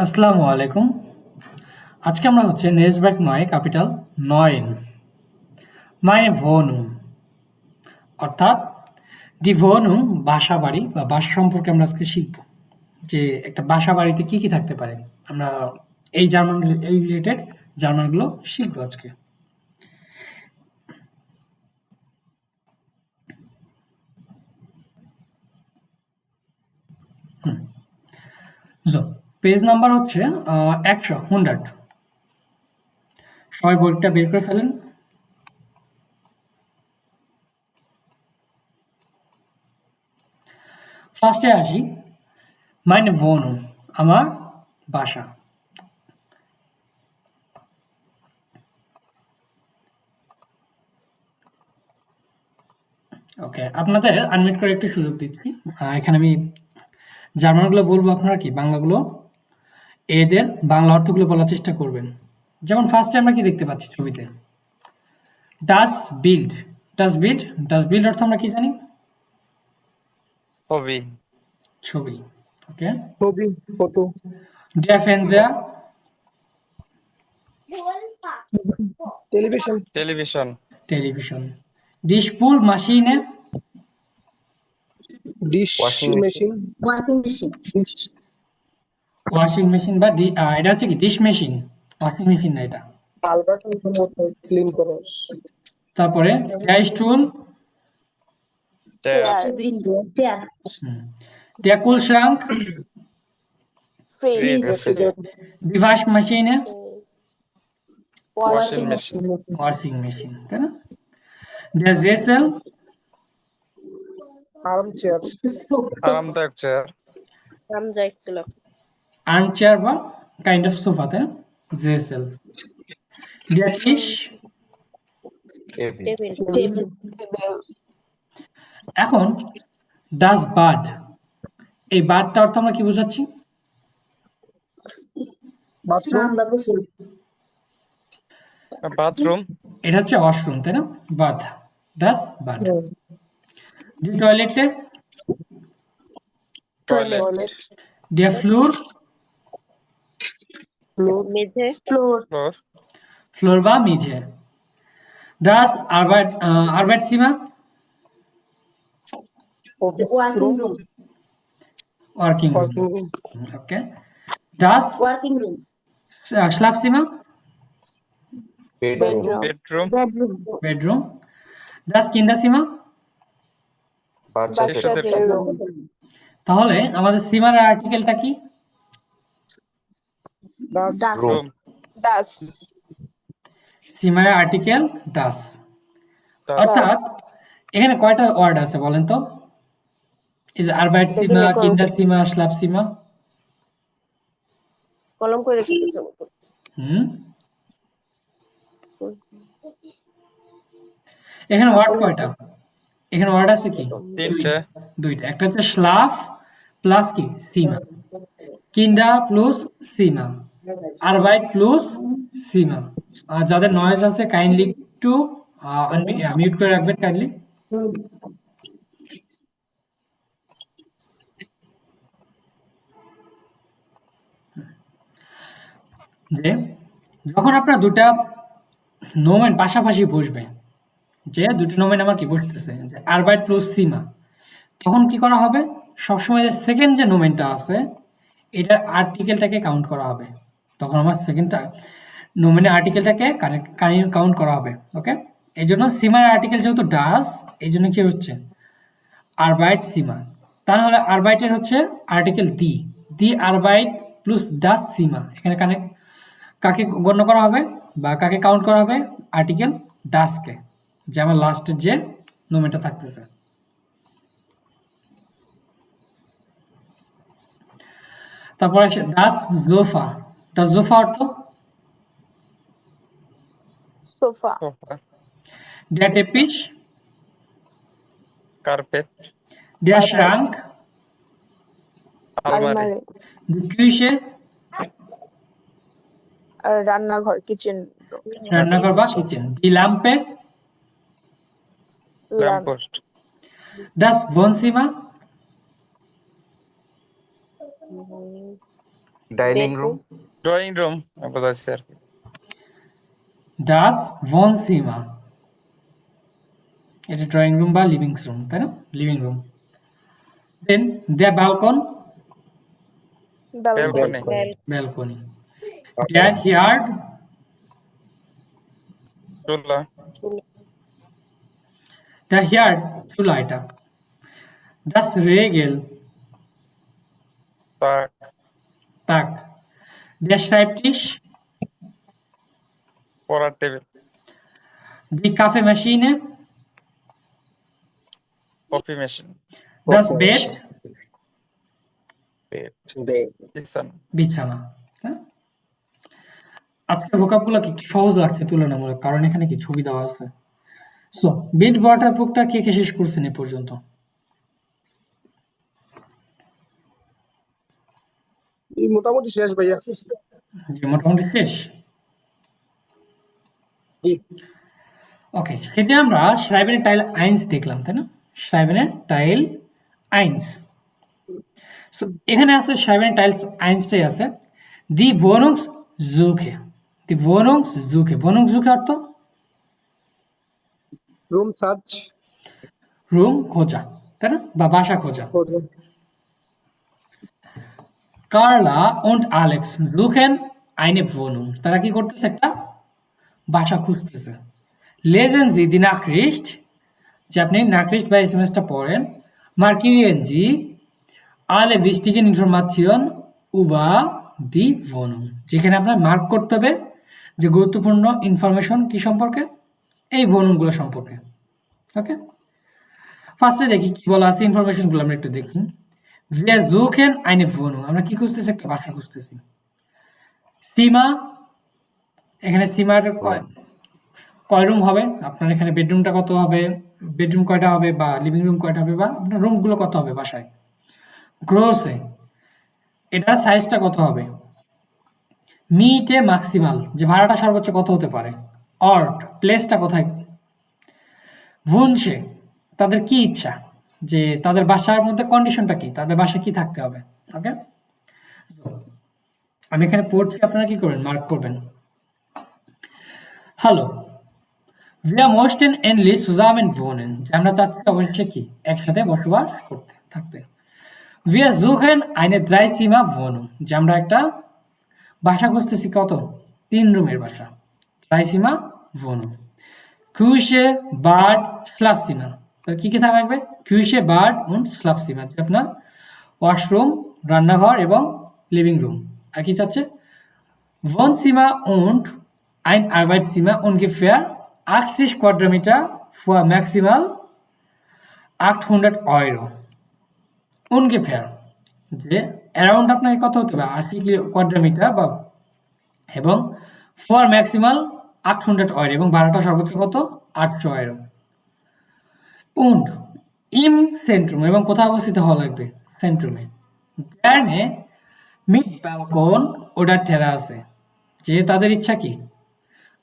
আসসালামু আলাইকুম। আজকে আমরা নেসব্যাক নয় ক্যাপিটাল 9 meine Wohnung অর্থাৎ die Wohnung বাসা বাড়ি বা বাসা সম্পর্কে আমরা আজকে শিখব। যে একটা বাসা বাড়িতে কি কি থাকতে পারে। আমরা এই রিলেটেড জার্মানগুলো শিখব আজকে। সো পেজ নাম্বার 100 সবাই বইটা বের করে ফেলেন। ফার্স্টে আসি meine Wohnung আমার বাসা। ওকে, আপনাদের আনমিউট করে একটু সুযোগ দিচ্ছি। এখানে আমি জার্মানগুলো বলবো, আপনারা কি বাংলাগুলো এদের বাংলা অর্থগুলো বলার চেষ্টা করবেন। যেমন ফার্স্টে আমরা কি দেখতে পাচ্ছি ছবিতে, ডাস বিল্ড। ডাস বিল্ড অর্থ আমরা কি জানি? ছবি, ছবি। ওকে, ছবি, photo, der Fernseher, television, television, television. Die Spülmaschine, dish washing machine, washing machine, washing machine বা এটা হচ্ছে কি ডিশ মেশিন, ওয়াশিং মেশিন না এটা। ক্লিন করা, তারপরে der Stuhl, chair, der Kühlschrank, fridge, die Waschmaschine, washing machine, washing machine, তাই না? Der Sessel, আর্ম চেয়ার, আরামদায়ক চেয়ার, armchair বা কাইন্ড অফ সোফা, তাই না? Sessel. Der Tisch, টেবিল, এখন das Bad, এই বাদটা অর্থ আমরা কি বোঝাচ্ছি? বাথরুম, আমরা গোসল, বাথরুম, এটা হচ্ছে ওয়াশরুম, তাই না? Bath, das Bad. Die Toilette, toilet, der Flur, floor, floor, floor, floor বা মেঝে। Das Arbeitszimmer, office working room, room, working room. Parking room, Okay. Das working room, Schlafzimmer, bedroom, bedroom, bedroom, Bedroom. Das Kinderzimmer. বাচ্চাদের room, তাহলে আমাদের সিমার আর্টিকেলটা কি? ডাস, room, সিমার আর্টিকেল das. ডাস, অর্থাৎ এখানে কয়টা ওয়ার্ড আছে বলেন তো? এই যে Arbeitszimmer, Kinderzimmer, Schlafzimmer. কলম করে রেখে দিয়েছো হুম, এখানে ওয়ার্ড কয়টা? এখানে ওয়ার্ড আছে কি? তিনটে, দুইটা। একটা হচ্ছে স্লাফ প্লাস কি সিমা, কিন্ডা প্লাস সিমা, আরবাইট প্লাস সিমা। আর যাদের নয়েজ আছে কাইন্ডলি একটু মিউট করে রাখবেন কাইন্ডলি। যে যখন আপনার দুটা নোমেন পাশাপাশি বসবে, যে দুটি নোমেন আমার কি বসতেছে আরবাইট প্লাস সিমা, তখন কি করা হবে? সবসময় যে সেকেন্ড যে নোমেনটা আছে এটার আর্টিকেলটাকে কাউন্ট করা হবে। তখন আমার সেকেন্ডটা নোমেনের আর্টিকেলটাকে কাউন্ট করা হবে। ওকে, এই জন্য সিমার আর্টিকেল যেহেতু ডাস, এই জন্য কি হচ্ছে আরবাইট সিমা। তাহলে আরবাইটের হচ্ছে আর্টিকেল দি আরবাইট প্লাস ডাস সিমা। এখানে কাকে গণ্য করা হবে বা কাকে কাউন্ট করা হবে? আর্টিকেল ডাসকে, যে আমার লাস্টের যে নোমেনটা থাকতেছে। তারপর আসে ডাস জোফা। ডাস জোফা অর্থ sofa sofa, der Teppich, carpet, der Schrank, আলমারি, die Küche, আর রান্নাঘর কিচেন রান্নাঘর বা kitchen, die Lampe, lamppost, das Wohnzimmer, dining room, drawing room বোঝাচ্ছে আর কি। ডাস Wohnzimmer, এটা ড্রয়িং রুম বা লিভিং রুম, তাই না? Living room. Then the balcony, balcony, balcony. Der Herd, চুলা, der Herd, চুলা এটা। Das Regel, তাক, তাক। Der Schreibtisch, পড়ার table, die Kaffeemaschine, coffee machine, das Coffee Bett, bed, বিছানা। বিছানা। হ্যাঁ? আজকের ভোকাবগুলো কি একটু সহজ লাগছে তুলনামূলক, কারণ এখানে কি ছবি দেওয়া আছে। সো বিল্ড ওয়াটার প্রুফটা কে কে শেষ করছেন এ পর্যন্ত? এই মোটামুটি শেষ ভাইয়া। যে মোটামুটি শেষ। জি, ওকে, সেটা আমরা শ্রাইবেনের টাইল আইন্স দেখলাম, তাই না? শ্রাইবেনের টাইল আইন্স। সো এখানে আছে শ্রাইবেনের টাইলস আইন্সটাই আছে। দি ভোনুংস জুকে, দি ভোনুংস জুকে, ভোনুংস জুকে অর্থ রুম সার্চ রুম খোঁজা, তাই না? বা বাসা খোঁজা। করবে। কার্লা und Alex suchen eine Wohnung, তারা কি করতেছে? একটা বাসা খুঁজতেছে। Lesen Sie die Nachricht, যে আপনি নাকরিস্ট বা এসএমএসটা পড়েন। Markieren Sie alle wichtigen Informationen über die Wohnung, যেখানে আপনার মার্ক করতে হবে যে গুরুত্বপূর্ণ ইনফরমেশন কি সম্পর্কে? এই ভনুগুলো সম্পর্কে। ওকে, ফার্স্টে দেখি কি বলা আছে, ইনফরমেশনগুলো আমরা একটু দেখি। Wir suchen eine Wohnung, আমরা কি খুঁজতেছি? একটা বাসা খুঁজতেছি। সীমা, এখানে সীমার কয় রুম হবে? আপনার এখানে বেডরুমটা কত হবে, বেডরুম কয়টা হবে, বা লিভিং রুম কয়টা হবে, বা আপনার রুমগুলো কত হবে বাসায়। গ্রোসে, এটার সাইজটা কত হবে। মিটে ম্যাক্সিমাল, যে ভাড়াটা সর্বোচ্চ কত হতে পারে। অর্ট, প্লেসটা কোথায়। ভুনসে, তাদের কি ইচ্ছা, যে তাদের বাসার মধ্যে কন্ডিশনটা কি, তাদের বাসায় কি থাকতে হবে। ওকে, আমি এখানে পড়ছি, আপনারা কি করবেন? মার্ক করবেন। Hello, wir möchten endlich zusammen wohnen, যে আমরা চাচ্ছি অবশ্যই কি একসাথে বসবাস করতে থাকতে। Wir suchen eine Dreizimmer Wohnung, যে আমরা একটা বাসা খুঁজতেছি, কত? 3 রুমের বাসা। Dreizimmer Wohnung. Küche, Bad, Schlafzimmer, তাহলে কি কি থাকবে? Küche, Bad und Schlafzimmer, যে আপনার ওয়াশরুম, রান্নাঘর এবং লিভিং রুম। আর কি চাচ্ছে? Wohnzimmer und ein Arbeitszimmer, ungefähr 80 Quadratmeter für maximal 800 Euro. Ungefähr, যে অ্যারাউন্ড আপনাকে কত হতে হবে? 80 কোয়াড্রামিটার বা, এবং ফর ম্যাক্সিমাল 800 Euro, এবং ভাড়াটা সর্বোচ্চ কত? 800 Euro. Und im Zentrum, এবং কোথায় অবস্থিত হওয়া লাগবে? সেন্ট্রুমে। Gerne mit Balkon oder Terrasse, যে তাদের ইচ্ছা কি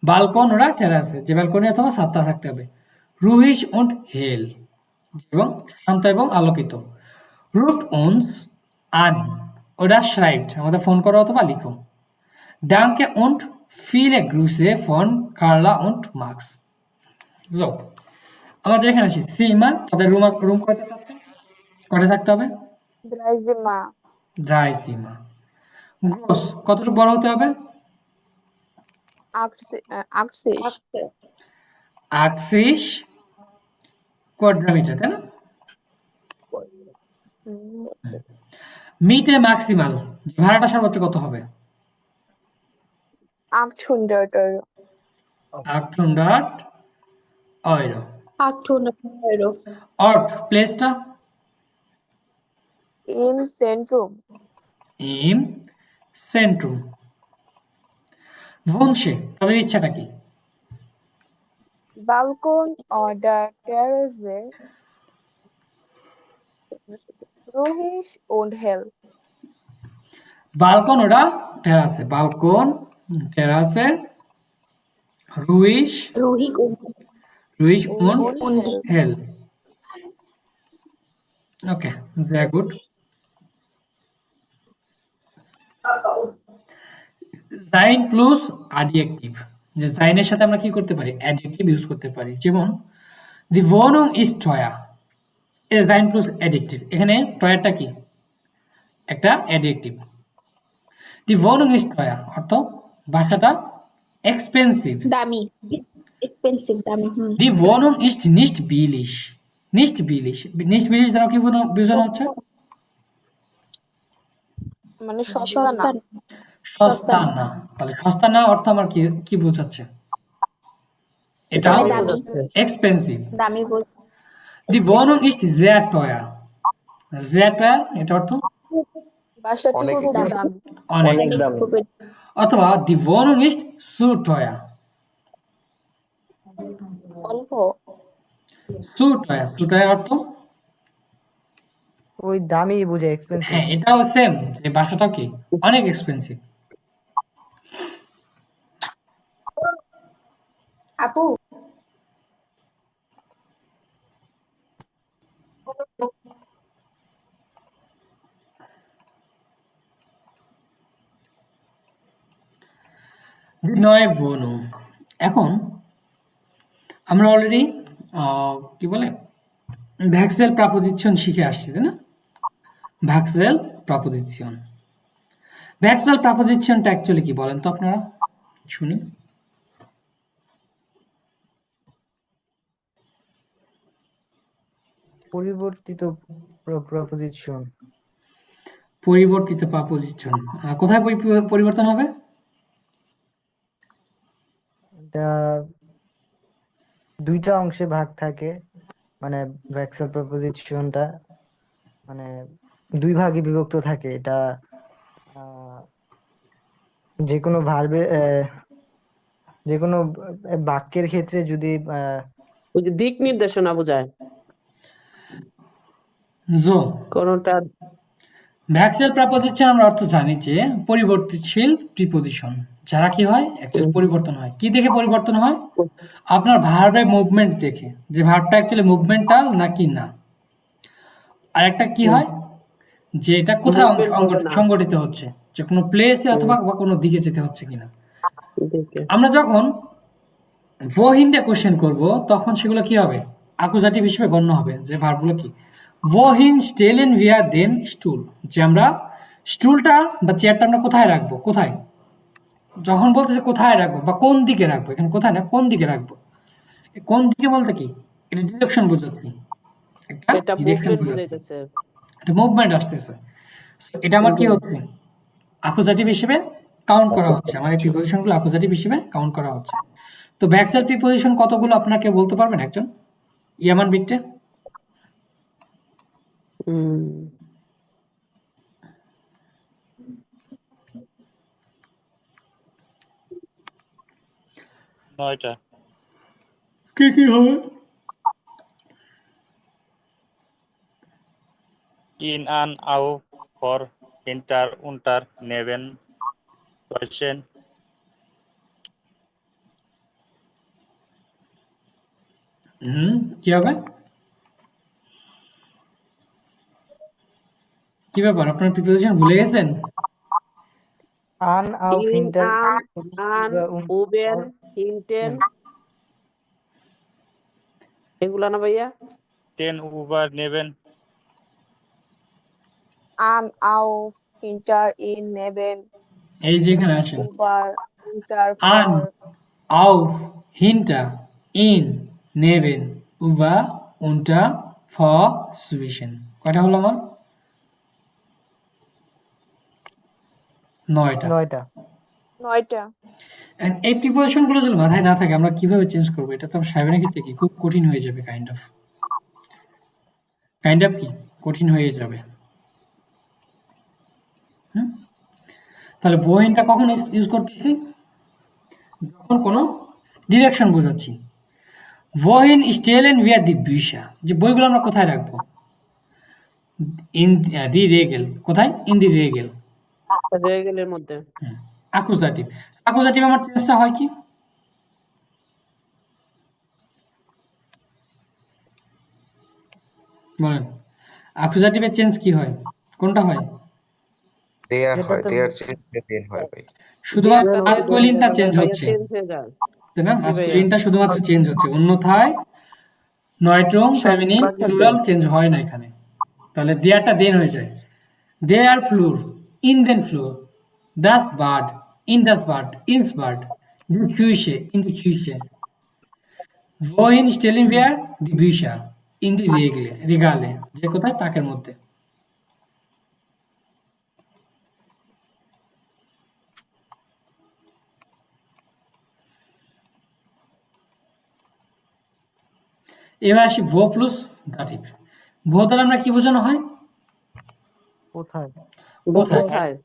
বালকন ওরা টেরাসে, যে ব্যালকনি অথবা ছাদটা থাকতে হবে। রুহিশ und hell, এবং শান্ত এবং আলোকিত। Ruft uns an oder schreibt, আমাদের ফোন করো অথবা লিখো। Danke und viele Grüße von Carla und Max. So, আমাদের এখানে আসি। সীমা, তাদের রুম কয়টা থাকছে, কয়টা থাকতে হবে? ড্রাইজিমা, ড্রাই সীমা। গ্রোস, কতটুকু বড় হতে হবে? আকসিস, 38 কোয়াড্রামিটার, তাই না? মিটে ম্যাক্সিমাল, ভাড়াটা সর্বোচ্চ কত হবে? 800 Euro. 800 Euro. 800 Euro. Ort, প্লেসটা? Im Zentrum, ইম সেন্ট্রুম। ভুনসে, তাদের ইচ্ছাটা কি? Balkon oder Terrasse, ruhig und hell. বালকন ওরা টেরাসে, বালকন টেরাসে, রুইশ Ruhig und রুইশ und Und hell. Okay, sehr gut. সাইন প্লাস অ্যাডজেক্টিভ, যে সাইনের সাথে আমরা কি করতে পারি, অ্যাডজেক্টিভ ইউজ করতে পারি। যেমন দি ভনং is Toya, A sign plus adjective. এখানে টয়াটা কি, একটা অ্যাডজেক্টিভ। দি ভনং ইজ টয়া অর্থ বাসাটা এক্সপেন্সিভ। দামি, এক্সপেন্সিভ, দামি। দি ভনং ইজ নিস্ট বিলিশ, নিস্ট বিলিশ, নিস্ট বিলিশ দ্বারা কি বোঝানো হচ্ছে, মানে সস্তা না। সস্তা, সস্তা না। তাহলে সস্তা না অর্থ আমার কি কি বোঝাচ্ছে, এটা দামি বোঝাচ্ছে। এক্সপেন্সিভ। দামি বল, দি ভনং is sehr teuer, sehr teuer এটা অর্থ বাসাটি অনেক খুব দামি। দামি। অনেক। অনেক দামি। খুবই অথবা দি ভনং ইজ zu teuer, অল্প। zu teuer, zu teuer অর্থ ওই দামি বুঝে এক্সপেন্সিভ। হ্যাঁ, এটাও সেম, যে ভাষাটাও কি অনেক এক্সপেন্সিভ। আপু, দি নয় ভনং। এখন আমরা অলরেডি কি বলে ভ্যাক্সেল প্রাপোজিশন শিখে আসছি, তাই না? ভ্যাক্সেল প্রাপোজিশন, ভ্যাক্সেল প্রাপোজিশনটা অ্যাকচুয়ালি কি বলেন তো আপনারা, শুনি। পরিবর্তিত প্রপোজিশন। পরিবর্তিত প্রাপোজিশন কোথায় পরিবর্তন হবে? এটা দুইটা অংশে ভাগ থাকে, মানে ভ্যাক্সেল প্রপোজিশনটা মানে দুই ভাগে বিভক্ত থাকে। এটা যে কোনো ভার্বে, যে কোনো বাক্যের ক্ষেত্রে যদি ওই যে দিক নির্দেশনা বোঝায় জো কোনটা। ভ্যাক্সেল প্রাপোজিশন আমরা অর্থ জানি যে পরিবর্তনশীল প্রিপোজিশন, যারা কি হয় অ্যাকচুয়ালি পরিবর্তন হয়। কি দেখে পরিবর্তন হয়? আপনার ভার্বের মুভমেন্ট দেখে, যে ভার্বটা অ্যাকচুয়ালি মুভমেন্টাল নাকি না। আর একটা কি হয়, যে এটা কোথায় Movement হবে না। সংগঠিত হচ্ছে, যে কোনো প্লেসে অথবা বা কোনো দিকে যেতে হচ্ছে কিনা। দেখে আমরা যখন wohin দিয়ে কোশ্চেন করব তখন সেগুলো কি হবে, অ্যাকুজাটিভ হিসেবে গণ্য হবে। যে ভার্বগুলো কি, wohin stellen wir den Stuhl, যে আমরা স্টুলটা বা চেয়ারটা আমরা কোথায় রাখবো, কোথায়, যখন বলতেছে কোথায় রাখবো বা কোন দিকে রাখবো, এখানে কোথায় না কোন দিকে রাখবো। কোন দিকে বলতে কি, এটা ডিরেকশন বোঝাচ্ছি, একটা এটা ডিরেকশন মুভমেন্ট বোঝাচ্ছি, বুঝাইতেছে। এটা মুভমেন্ট আসতেছে। এটা আমার কি হচ্ছে, অ্যাকুজাটিভ হিসেবে কাউন্ট করা হচ্ছে, আমার এই প্রিপোজিশনগুলো অ্যাকুজাটিভ হিসেবে কাউন্ট করা হচ্ছে। তো ভ্যাক্সেল প্রিপোজিশন কতগুলো আপনাকে বলতে পারবেন একজন, ইয়ামান বিট্টে? হুম, 9টা। কি কি হবে? ইন, আন, আউ, ফর, ইন্টার, উন্টার, নেবেন, কোয়েশ্চেন। কি হবে, কি ব্যাপার, আপনার প্রিপোজিশন ভুলে গেছেন? আন, auf, ইন, hinter, আন, ওবেন, হিন্টেন, এগুলা না ভাইয়া? টেন, উবার, নেবেন। An, auf, hinter, in, neben, এই যে এখানে আসেন, über, unter, An, vor, auf, hinter, in, neben, über, unter, vor, zwischen। কয়টা হলো আমার? 9টা। 9টা। 9টা। And এই প্রিপোজিশন গুলো যদি মাথায় না থাকে আমরা কিভাবে চেঞ্জ করবো? এটা তো সাহেবের ক্ষেত্রে কি খুব কঠিন হয়ে যাবে, কাইন্ড অফ কি কঠিন হয়ে যাবে। তাহলে বোহিনটা কখন ইউজ করতেছি, যখন কোনো ডিরেকশন বোঝাচ্ছি। wohin stellen wir die Bücher, যে বইগুলো আমরা কোথায় রাখবো, ইন দি রেগেল, কোথায়, ইন দি রেগেল। রেগেলের মধ্যে। অ্যাকুজাটিভ, অ্যাকুজাটিভ আমার চেঞ্জটা হয় কি, বলেন, অ্যাকুজাটিভের চেঞ্জ কি হয়, কোনটা হয়? দেয়ার হয়, যেটাতে দেয়ার চেঞ্জে দেন হয় ভাই। শুধুমাত্র দেয়ারটা মাস্কুলিনটা চেঞ্জ ভাইয়া হচ্ছে, চেঞ্জ হয়ে যায়। তাই না? জি ভাইয়া। মাস্কুলিনটা শুধুমাত্র চেঞ্জ হচ্ছে, অন্যথায় নয়ট্রং সব ফেমিনিন বাকি প্লুরাল same। চেঞ্জ হয় না এখানে। তাহলে দেয়ারটা দেন হয়ে যায়। দে আর ফ্লোর, ইন দেন ফ্লোর, das Bad, in das Bad, ins Bad, die Küche, in die Küche. Wohin stellen wir die Bücher? In die Regale. যে কোথায়? তাকের মধ্যে। এবার আসি ভো প্লাস দাটিভ। ভো দ্বারা আমরা কি বোঝানো হয়? কোথায়? কোথায়? কোথায়?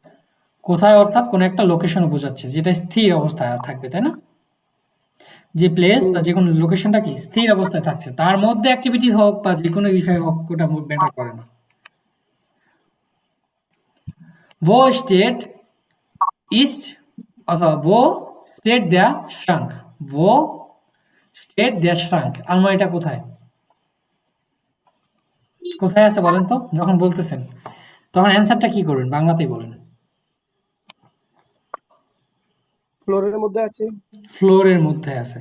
কোথায় অর্থাৎ কোনো একটা লোকেশন বোঝাচ্ছে যেটা স্থির অবস্থায় থাকবে, তাই না? যে প্লেস বা যে কোনো লোকেশনটা কি স্থির অবস্থায় থাকছে, তার মধ্যে অ্যাক্টিভিটি হোক বা যে কোনো বিষয় হোক, ওটা ম্যাটার করে না। Wo steht ist অথবা wo steht der Schrank? Wo steht der Schrank? আলমারিটা কোথায়? কোথায় আছে বলেন তো? যখন বলতেছেন তখন অ্যান্সারটা কি করবেন? বাংলাতেই বলেন। ফ্লোরের মধ্যে আছে। ফ্লোরের মধ্যে আছে।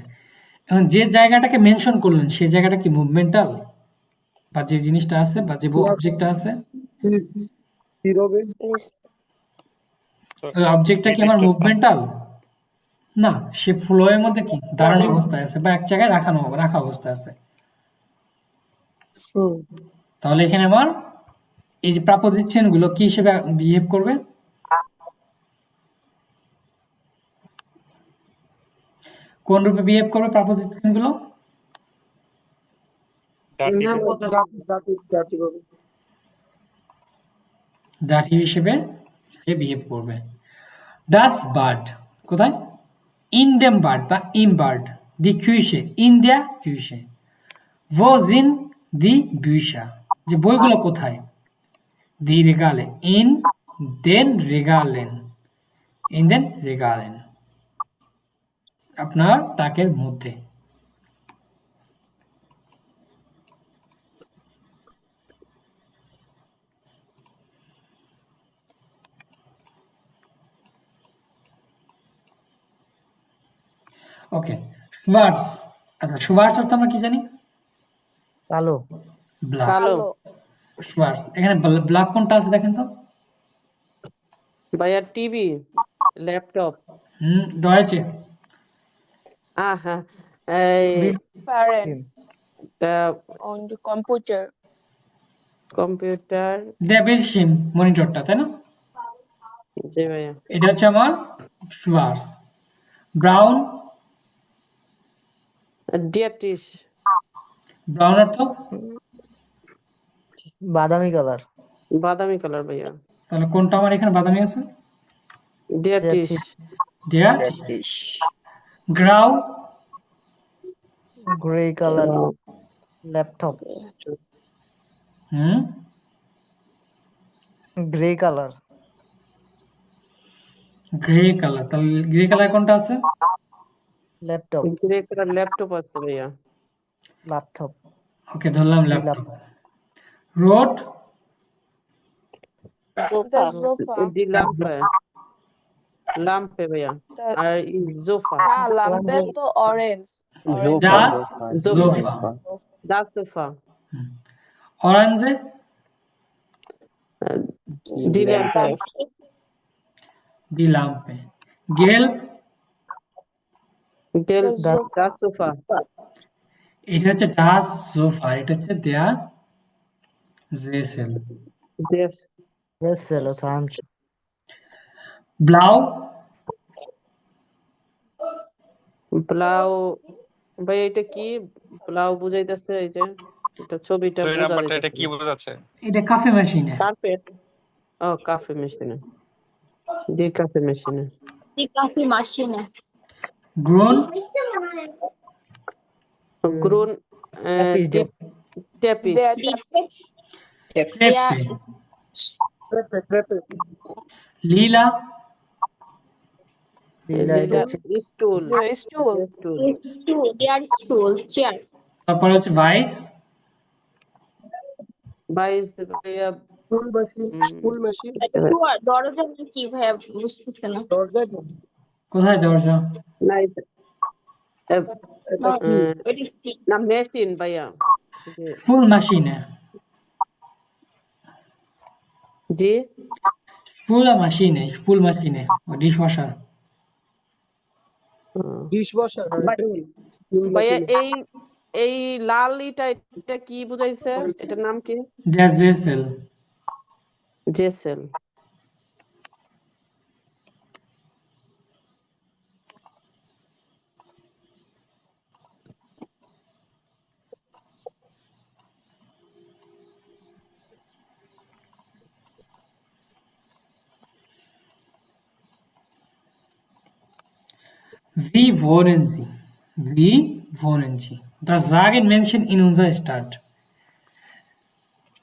এখন যে জায়গাটাকে মেনশন করলেন সেই জায়গাটা কি মুভমেন্টাল? বা যে জিনিসটা আছে বা যে অবজেক্টটা আছে স্থির হবে। ওই অবজেক্টটা কি আমার মুভমেন্টাল? না, সে ফ্লোয়ের মধ্যে কি দাঁড়ানো অবস্থায় আছে বা এক জায়গায় রাখা অবস্থায় আছে। তাহলে এখানে আমার এই যে প্রাপোজিশন গুলো কি হিসেবে বিহেভ করবে? কোন রূপে বিহেভ করবে প্রাপোজিশন গুলো? দাটিভ হবে। দাটিভ হিসেবে সে বিহেভ করবে। ডাস বার্ড কোথায়? ইন দেম বার্ড বা ইম বার্ড। দি কিউশে, ইন দেয়া কিউশে। ভো জিন দি বিউশা, যে বইগুলো কোথায়? দি রেগালে, ইন দেন রেগালেন, ইন দেন রেগালেন, আপনার তাকের মধ্যে। ওকে, শুভার্স। আচ্ছা, শুভার্স অর্থ আমরা কি জানি? কালো। ব্ল্যাক। কালো। শুভার্স। এখানে ব্ল্যাক কোনটা আছে দেখেন তো? ভাইয়া টিভি, ল্যাপটপ। ডয়েচে। আহা, এই Parent টা- on the computer. কম্পিউটার। ডেভিলশিম মনিটরটা, তাই না? জি ভাইয়া। এটা হচ্ছে আমার শুভার্স। ব্রাউন, ডিয়াটিস। ব্রাউন অর্থ বাদামি কালার। বাদামি কালার ভাইয়া। তাহলে কোনটা আমার এখানে বাদামি আছে? ডিয়াটিস। ডিয়ার। গ্রাউ, grey colour. Laptop. Grey colour. Grey colour. তাহলে গ্রে কালার কোনটা আছে? ল্যাপটপ। গ্রে কালার ল্যাপটপ আছে ভাইয়া। ল্যাপটপ। ওকে, ধরলাম ল্যাপটপ। রোড, The sofa. ডি ল্যাম্পে। ল্যাম্পে ভাইয়া। The- আর জোফা। না, lamp তো orange. Orange. ডাস, জোফা। সোফা। The sofa. অরেঞ্জে, ডি ল্যাম্পে। দি লাম্পে। গেল, গেল The দা সোফা। এটা হচ্ছে ডাস সোফা, এটা হচ্ছে দেয়া জেসেল। দেশ। Yes, hello, thanks. ব্লাউ, ব্লাউ। ভাই এটা কি? ব্লাউ বুঝাইতেছে এই যে এটা ছবিটা দুই বোঝা নাম্বারটা এটা যাইতেছে কি বোঝাচ্ছে? এটা কাফে মেশিনে। কার্পেট। ও কাফে মেশিনে। ডি কাফে মেশিনে। The coffee machine. গ্রোন, গ্রুন। ডি ট্যাপিস। There পেপে। ট্রেপে। লীলা, স্টুল। the stool. স্টুল। Stool. Their stool. Chair. তারপর হচ্ছে ভাইস, বাইস ভাইয়া স্কুল মেশিন এটা দরজা কি ভাইয়া বুঝতেছে না। দরজায় তো। কোথায় দরজা? না এটা কি এটা কি? না মেশিন ভাইয়া যে স্পুল মেশিনে, জি স্পুল মেশিনে ডিশ ওয়াশার। Dish washer? ভাইয়া এই লাল এটা কি বুঝাইছে? এটার নাম কি? জেসেল। জেসেল। Wir wohnen Sie. Wir wohnen Sie. Das sagen Menschen in unserer Stadt.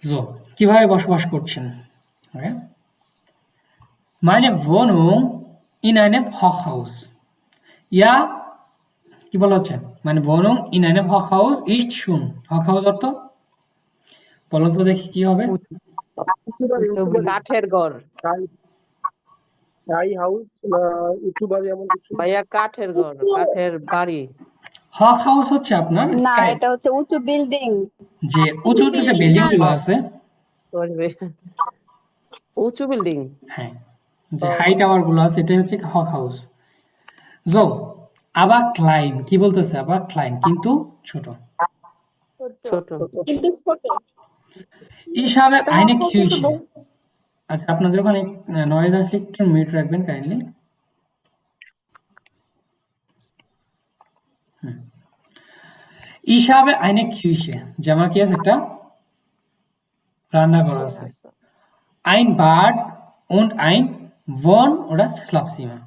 So, কিভাবে বসবাস করছেন? Okay? Meine Wohnung in einem Hochhaus. Ja, কি বলা হচ্ছে? Meine Wohnung in einem Hochhaus ist schon. Hochhaus অর্থ? বলো তো দেখি কি হবে? কাঠের ঘর টাই হাউস না উঁচু বাড়ি এমন কিছু? ভাইয়া, কাঠের ঘর, কাঠের বাড়ি। Hochhaus হচ্ছে আপনার না, স্কাই, এটা হচ্ছে উঁচু বিল্ডিং। যে উঁচু উঁচু যে বিল্ডিং গুলো আছে, Sorry ভাইয়া। উঁচু বিল্ডিং। হ্যাঁ, যে হাই টাওয়ার গুলো আছে, এটাই হচ্ছে হক হাউস। জো আবার ক্লাইন কি বলতেছে? আবার ক্লাইন কিন্তু ছোট। ছোট। কিন্তু ছোট। Ich habe eine Küche. আচ্ছা, আপনাদের ওখানে নয়েজ আসলে একটু মিউট রাখবেন kindly. Ich habe eine Küche, যে আমার কি আছে? একটা রান্নাঘর আছে। Ein Bad und ein Wohn- oder Schlafzimmer,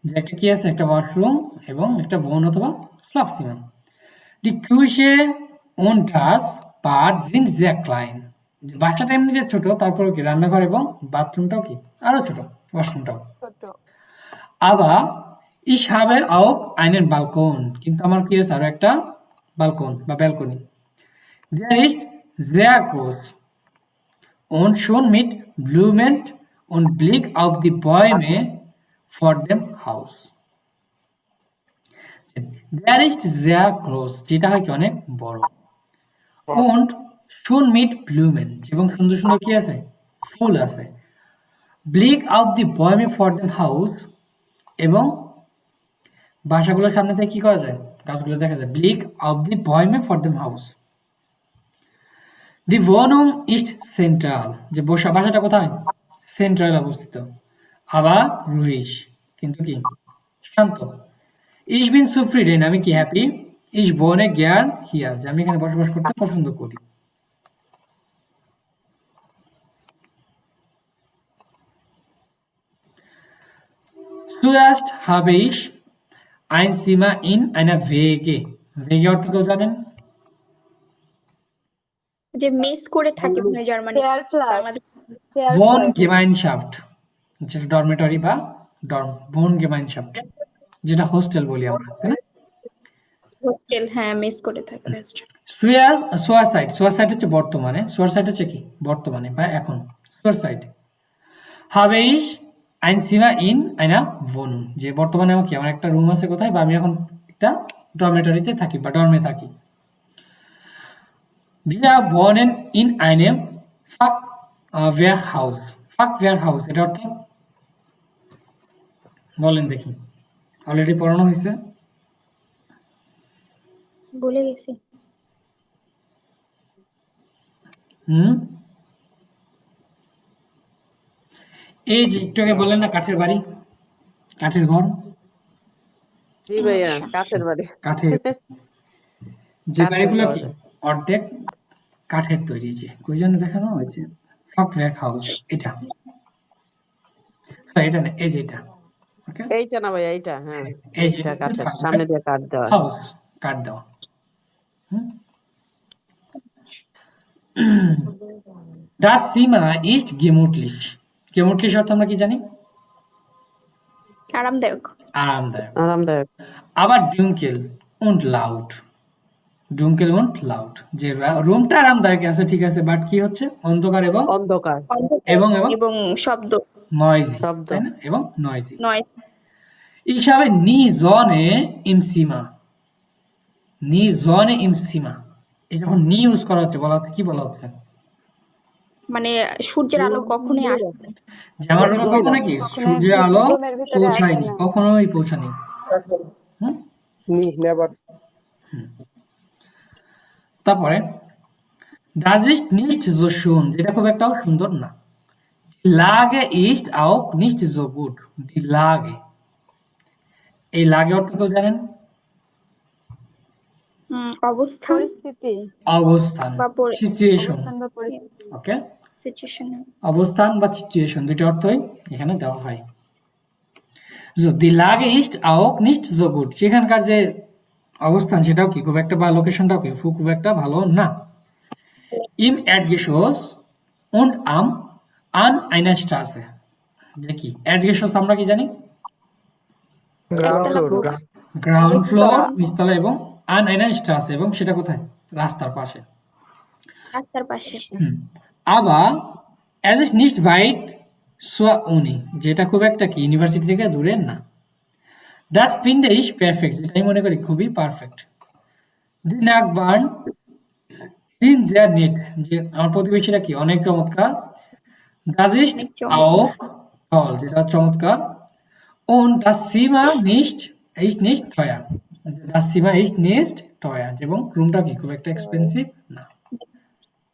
যে একটা কি আছে? একটা ওয়াশরুম এবং একটা বোন অথবা Schlafzimmer. Die Küche und das Bad sind sehr klein. বাসাটা এমনিতে ছোট, তারপরে কি রান্নাঘর এবং বাথরুমটাও কি আরো ছোট, ওয়াশরুমটাও। Aber ich habe auch einen Balkon, কিন্তু আমার কি আছে? আরো একটা বালকন বা balcony. Der ist sehr groß und schon mit Blumen und Blick auf die Bäume vor dem Haus. Der ist sehr groß, যেটা হয় কি অনেক বড়। Und schon mit Blumen, এবং সুন্দর সুন্দর কি আছে? ফুল আছে। Blick auf die Bäume vor dem Haus, এবং বাসাগুলোর সামনে থেকে কি করা যায়? গাছগুলো দেখা যায়। Blick auf die Bäume vor dem Haus. Die Wohnung ist central, যে বাসাটা কোথায়? সেন্ট্রাল অবস্থিত। আবার ruhig, কিন্তু কি শান্ত। Ich bin zufrieden, আমি কি happy. Ich wohne gern hier, যে আমি এখানে বসবাস করতে পছন্দ করি। Zuerst habe ich ein Zimmer in einer WG. WG অর্থ কেউ জানেন? যে মেস করে থাকে মানে Germany, share flat. Bangladesh. Wohngemeinschaft, যেটা ডরমেটরি বা ডর্ম। Wohngemeinschaft, যেটা হোস্টেল বলি আমরা, তাই না? হোস্টেল, হ্যাঁ মেস করে থাকে। Zurzeit হচ্ছে বর্তমানে, Zurzeit হচ্ছে কি বর্তমানে বা এখন। Zurzeit habe ich ein Zimmer in einer Wohnung, যে বর্তমানে আমার কি আমার একটা রুম আছে কোথায়, বা আমি এখন একটা ডরমেটরিতে থাকি বা ডর্মে থাকি। Wir wohnen in einem Fachwerkhaus. Fachwerkhaus এটা অর্থ বলেন দেখি, অলরেডি পড়ানো হয়েছে। বলে গেছি। এই যে একটু আগে বললেন না কাঠের বাড়ি, কাঠের ঘর। জি ভাইয়া, কাঠের বাড়ি। কাঠের যে কাঠের বাড়িগুলো ঘর। কি অর্ধেক কাঠের তৈরি, যে কই জন্য দেখানো হয়েছে সফটওয়্যার হাউস, এটা এটা না, এই যে এটা। ওকে, এইটা না ভাইয়া, এইটা, হ্যাঁ এই যে এইটা এটা কাঠের, হচ্ছে সামনে দিয়ে কাঠ দেওয়া। হাউস, কাঠ দেওয়া। Das Zimmer ist gemütlich. Gemütlich অর্থ আমরা কি জানি? আরামদায়ক। আরামদায়ক। আরামদায়ক। Aber dunkel und laut. ডুঙ্কেল und loud, যে রুমটা আরামদায়ক আছে ঠিক আছে, বাট কি হচ্ছে অন্ধকার এবং অন্ধকার এবং এবং শব্দ নয়েজি, শব্দ তাই না, এবং নয়েজি। নয়। Ich habe nie Sonne im Zimmer, nie Sonne im Zimmer। এই যখন নি ইউজ করা হচ্ছে বলা হচ্ছে কি বলা হচ্ছে, মানে সূর্যের আলো কখনোই আসে না। যে আমার রুমে কখনো কি সূর্যের আলো রুমের ভিতরে আসে পৌঁছায়নি, না। কখনোই পৌঁছায়নি। হুম? নি নেভার। তারপরে das ist nicht so schön, যেটা খুব একটাও সুন্দর না। Die Lage ist auch nicht so gut, die Lage, এই লাগে অর্থ কেউ জানেন? অবস্থান পরিস্থিতি, অবস্থান, বা সিচুয়েশন। অবস্থান বা পরিস্থিতি। ওকে, সিচুয়েশন। অবস্থান বা সিচুয়েশন দুটো অর্থই এখানে দেওয়া হয়। So, die Lage ist auch nicht so gut, সেখানকার যে অবস্থান সেটাও কি খুব একটা, বা লোকেশনটাও কি খুব একটা ভালো না। Im Erdgeschoss und an einer Straße, যে কি Erdgeschoss আমরা কি জানি, গ্রাউন্ড একতলা ফ্লোর, floor। গ্রাউন্ড ফ্লোর নিচতলা, এবং an einer Straße, এবং সেটা কোথায়, রাস্তার পাশে। রাস্তার পাশে। আবার es ist nicht weit zur Uni, যেটা খুব একটা কি ইউনিভার্সিটি থেকে দূরে না। Das finde ich perfekt, যেটা আমি মনে করি খুবই perfect. Die Nachbarn sind sehr nett, যে আমার প্রতিবেশীরা কি অনেক চমৎকার। Das ist অনেক চমৎকার। auch toll, যেটা চমৎকার। Und das Zimmer ist nicht teuer, das Zimmer ist nicht teuer, এবং রুমটা কি খুব একটা এক্সপেন্সিভ না।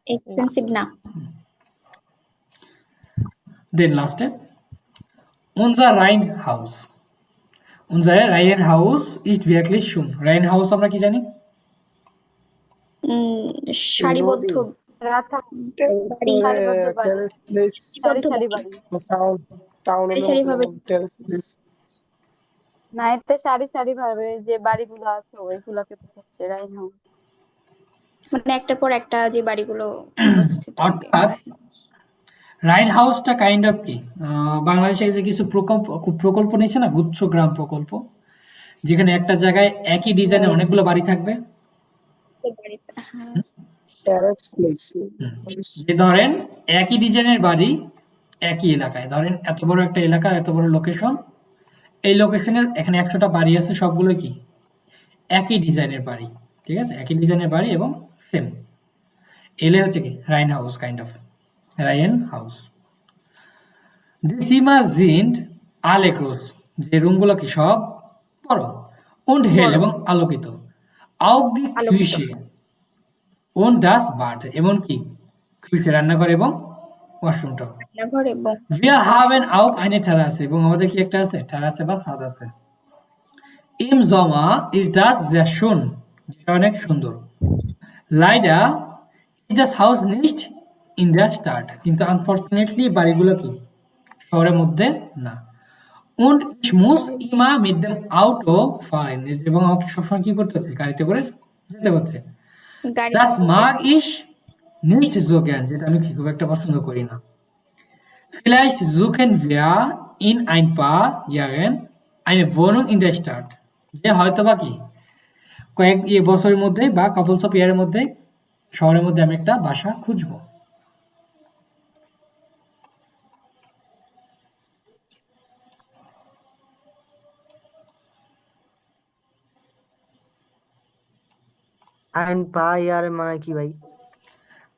এক্সপেন্সিভ না। Then last step, unser Reihenhaus, unser Reihenhaus ist wirklich schön। Reihenhaus আমরা কি জানি, সারিবদ্ধ রাথা বাড়ি, সারিবদ্ধ বাড়ি, টেরেস প্লেস, সারি সারি বাড়ি। টাউন, টাউন সারি সারি ভাবে। Terrace place. না, এটা সারি সারি ভাবে যে বাড়িগুলো আছে ওইগুলোকে বোঝাচ্ছে রাইন হাউস। মানে একটার পর একটা যে বাড়িগুলো অর্থাৎ রাইন হাউসটা কাইন্ড অফ কি বাংলাদেশে যে কিছু প্রকল্প নিয়েছে না, গুচ্ছ গ্রাম প্রকল্প, যেখানে একটা জায়গায় একই ডিজাইনের অনেকগুলো বাড়ি থাকবে। Terrace place. যে ধরেন একই ডিজাইনের বাড়ি একই এলাকায়, ধরেন এত বড় একটা এলাকা, এত বড় লোকেশন, এই লোকেশনের এখানে 100টা বাড়ি আছে, সবগুলো কি একই ডিজাইনের বাড়ি, ঠিক আছে, একই ডিজাইনের বাড়ি এবং সেম, এলে হচ্ছে কি রাইন হাউস, কাইন্ড অফ রাইন হাউস। Die Zimmer sind alle groß, যে রুমগুলো কি সব বড়, und hell, এবং আলোকিত, auch die Küche und das Bad, এবং কি Küche রান্নাঘর এবং ওয়াশরুমটা। রান্নাঘর এবং Wir haben auch eine Terrasse, এবং আমাদের কি একটা আছে, টেরাসে বা ছাদ আছে। Im Sommer ist das sehr schön, যেটা অনেক সুন্দর। Leider ist das Haus nicht in der Stadt, কিন্তু আনফরচুনেটলি বাড়িগুলো কি শহরের মধ্যে না। Und ich muss immer mit dem Auto fahren, এবং আমাকে সবসময় কি করতে হচ্ছে, গাড়িতে করে যেতে হচ্ছে। গাড়ি। Das mag ich nicht so gern, যেটা আমি খুব একটা পছন্দ করি না। Vielleicht suchen wir in ein paar Jahren eine Wohnung in der Stadt, যে হয়তো বা কি কয়েক বছরের মধ্যে বা কাপলস অফ ইয়ারের মধ্যে শহরের মধ্যে আমি একটা বাসা খুঁজবো। আইন পা ইয়ার মানে কি ভাই?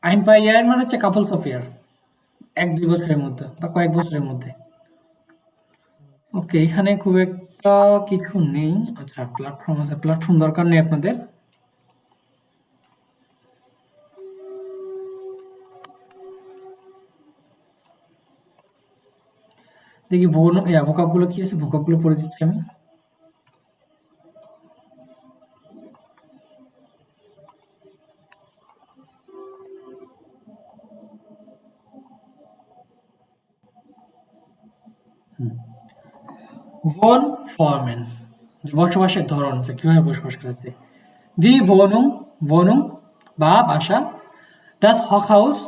আইন পা ইয়ার মানে হচ্ছে কাপলস অফ ইয়ার, 1-2 বছরের মধ্যে বা কয়েক বছরের মধ্যে। ওকে, এখানে খুব একটা কিছু নেই। আচ্ছা, প্ল্যাটফর্ম আছে, প্ল্যাটফর্ম দরকার নেই আপনাদের। দেখি ভোকাবগুলো কি আছে, ভোকাবগুলো পড়ে দিচ্ছি আমি। Wohnformen, বসবাসের ধরন, কিভাবে বসবাস করতে। Die Wohnung বা বাসা। Das Hochhaus,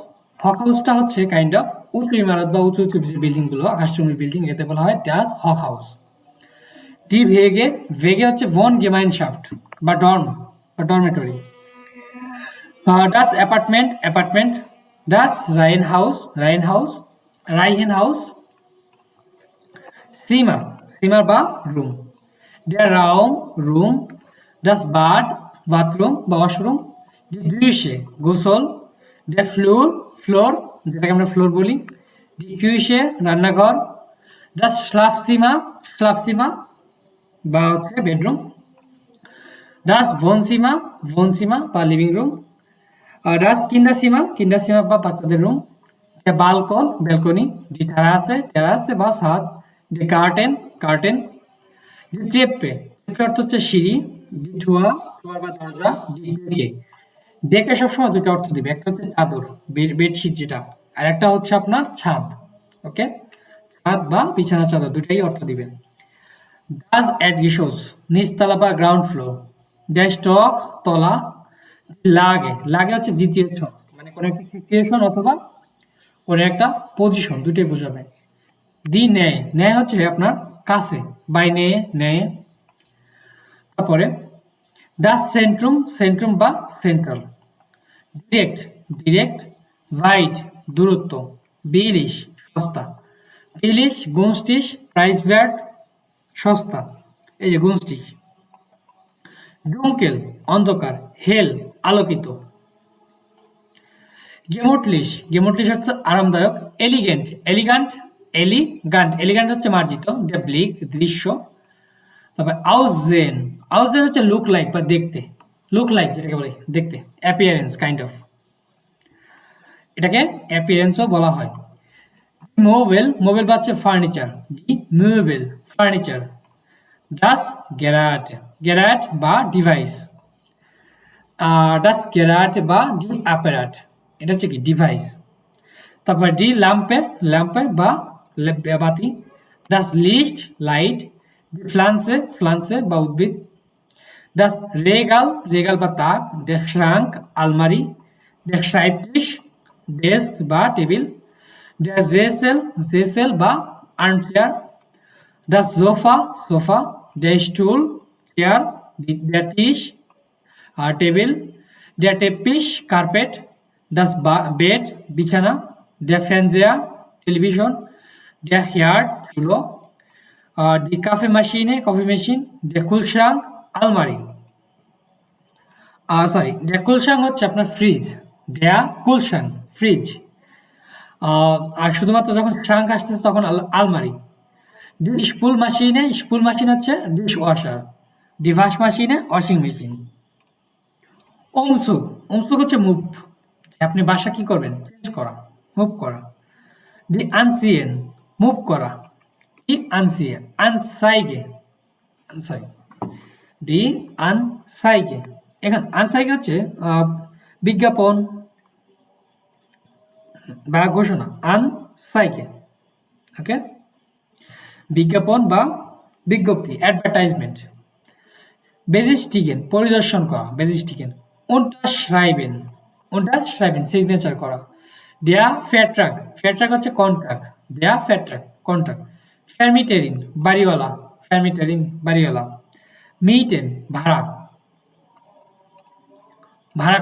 হকহাউসটা হচ্ছে কাইন্ড অফ উঁচু ইমারত বা উঁচু উঁচু যে বিল্ডিং গুলো, আকাশচুম্বী বিল্ডিং, এতে বলা হয় das Hochhaus। Die Wege হচ্ছে Wohngemeinschaft বা ডর্মেটরি। Das Apartment, das Reihenhaus, Zimmer বা room, der Room, das Bathroom বা washroom, die Dusche গোসল, der Floor যেটাকে আমরা ফ্লোর বলি, die Küche রান্নাঘর, das Schlafzimmer বা হচ্ছে বেডরুম, das Wohnzimmer বা লিভিং রুম, das Kinderzimmer বা বাচ্চাদের room, der balcony, die Terrasse বা ছাদ, der Garten, die Treppe অর্থ হচ্ছে সিঁড়ি, die Tür বা দরজা, die Decke ডেকে সবসময় দুটো অর্থ দিবে, একটা হচ্ছে চাদর বেডশিট যেটা, আর একটা হচ্ছে আপনার ছাদ। ওকে, ছাদ বা বিছানা চাদর দুটাই অর্থ দিবে। Das Erdgeschoss নিচতলা বা গ্রাউন্ড ফ্লোর, der Stock তলা, লাগে হচ্ছে দ্বিতীয় ছক, মানে কোনো একটা সিচুয়েশন অথবা কোনো একটা পজিশন দুটোই বোঝাবে। দি ন্যায় হচ্ছে আপনার কাছে, বাই ন্যায়। তারপরে das সেন্ট্রাম বা সেন্ট্রাল, ডিরেক্ট, weit দূরত্ব, billig সস্তা, günstig preiswert সস্তা, এই যে günstig, dunkel অন্ধকার, hell আলোকিত, gemütlich হচ্ছে আরামদায়ক, elegant হচ্ছে মার্জিত, der Blick দৃশ্য। তারপর aussehen হচ্ছে লুক লাইক বা দেখতে, যেটাকে বলে দেখতে, অ্যাপিয়ারেন্স কাইন্ড অফ, এটাকে অ্যাপিয়ারেন্সও বলা হয়। মোবাইল বা হচ্ছে ফার্নিচার, দি মোবাইল ফার্নিচার, ডাস গ্যারাট বা ডিভাইস, ডাস গ্যারাট বা ডি অ্যাপারাট, এটা হচ্ছে কি ডিভাইস। তারপর ডি ল্যাম্পে বা বাতি, ডাস লিস্ট লাইট, ডি ফ্লান্সে বা উদ্ভিদ, ডাস রেগাল বা তাক, der Schrank আলমারি, der Schreibtisch ডেস্ক বা টেবিল, der Sessel বা armchair, das sofa, der Stuhl chair, der Tisch table, der Teppich carpet, das bed বিছানা, der Fernseher television, der Herd চুলো, die coffee machine, der Kühlschrank আলমারি, der Kühlschrank হচ্ছে আপনার fridge, der Kühlschrank fridge, আর শুধুমাত্র যখন trunk আসতেছে তখন আলমারি। die Spülmaschine হচ্ছে dish washer, die Waschmaschine washing machine. umzug হচ্ছে মুভ, আপনি বাসা কি করবেন, চেঞ্জ করা, মুভ করা। die Anziehen মুভ করা, die Anzeige die Anzeige, এখন আনসাইগে হচ্ছে বিজ্ঞাপন বা ঘোষণা, আনসাইগে। ওকে, বিজ্ঞাপন বা বিজ্ঞপ্তি, অ্যাডভার্টাইজমেন্ট। বেজিস্টিগেন পরিদর্শন করা, বেজিস্টিগেন। unterschreiben সিগনেচার করা। der Vertrag হচ্ছে contract, der Vertrag contract. Vermieterin বাড়িওয়ালা। মিটেন ভাড়া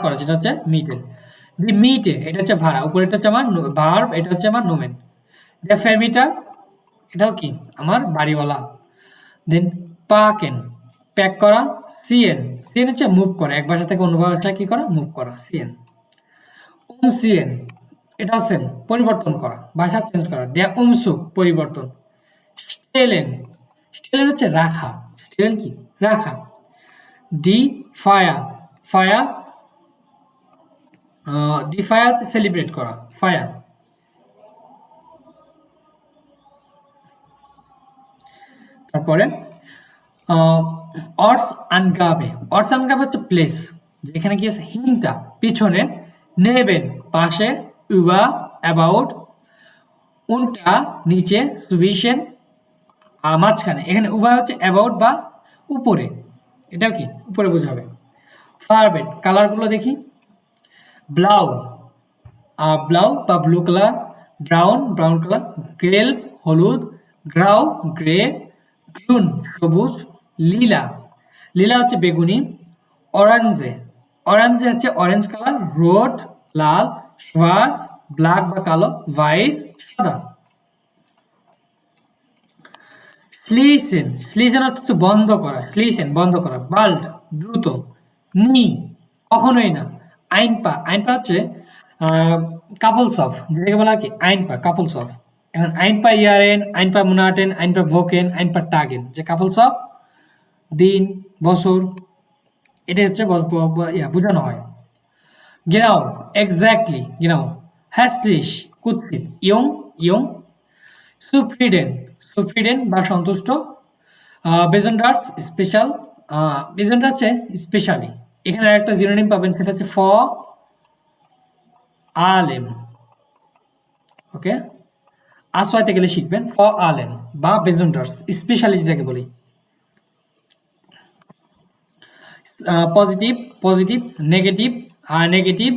করা, যেটা হচ্ছে মিটেন। দি মিটে এটা হচ্ছে ভাড়া, উপরেটা হচ্ছে আমার ভার্ব, এটা হচ্ছে আমার নোমেন। দ্য ফেরমিটার এটাও কি আমার বাড়িওয়ালা। দেন পাকেন প্যাক করা। সিএন হচ্ছে মুভ করা, এক ভাষা থেকে অন্য ভাষায় কি করা, মুভ করা, সিএন। সিএন এটাও সেম, পরিবর্তন করা, ভাষা চেঞ্জ করা। দ্য উমসুক পরিবর্তন। স্টেলেন হচ্ছে রাখা, স্টেলেন কি রাখা। ডি ফায়ার হচ্ছে সেলিব্রেট করা, ফায়ার। তারপরে অর্টস আনগাবে হচ্ছে প্লেস, যেখানে কি আছে হিন্টা পিছনে, নেবেন পাশে, উবা অ্যাবাউট, উনটা নিচে, সুবিশেন মাঝখানে। এখানে উবা হচ্ছে অ্যাবাউট বা উপরে, এটাও কি উপরে বোঝাবে। ফারবেট কালারগুলো দেখি। ব্লাউ বা ব্লু কালার, ব্রাউন কালার, গ্রেলফ হলুদ, গ্রাউ গ্রে, গ্রুন সবুজ, লীলা হচ্ছে বেগুনি, অরেঞ্জে অরেঞ্জ হচ্ছে অরেঞ্জ কালার, রোড লাল, schwarz ব্ল্যাক বা কালো, weiß সাদা। schließen schließen হচ্ছে বন্ধ করা, schließen বন্ধ করা, bald দ্রুত, nie কখনোই না, ein pa হচ্ছে couples of, যেটাকে বলা হয় কি ein pa couples of। এখন ein pa Jahren, ein pa Monaten, ein pa Wochen, ein pa Tagen, যে couples of দিন বছর এটা হচ্ছে বোঝানো হয়। Genau, exactly, genau. Herzlich, কুৎসিত, jung, jung, zufrieden, zufrieden বা সন্তুষ্ট, besonders, স্পেশাল, besonders হচ্ছে স্পেশালি। এখানে একটা জিরোনিম পাবেন, সেটা হচ্ছে for allem, ওকে? আছড়াইতে গেলে শিখবেন for allem বা besonders, স্পেশালি যাকে বলি। Positive, positive, negative, negative,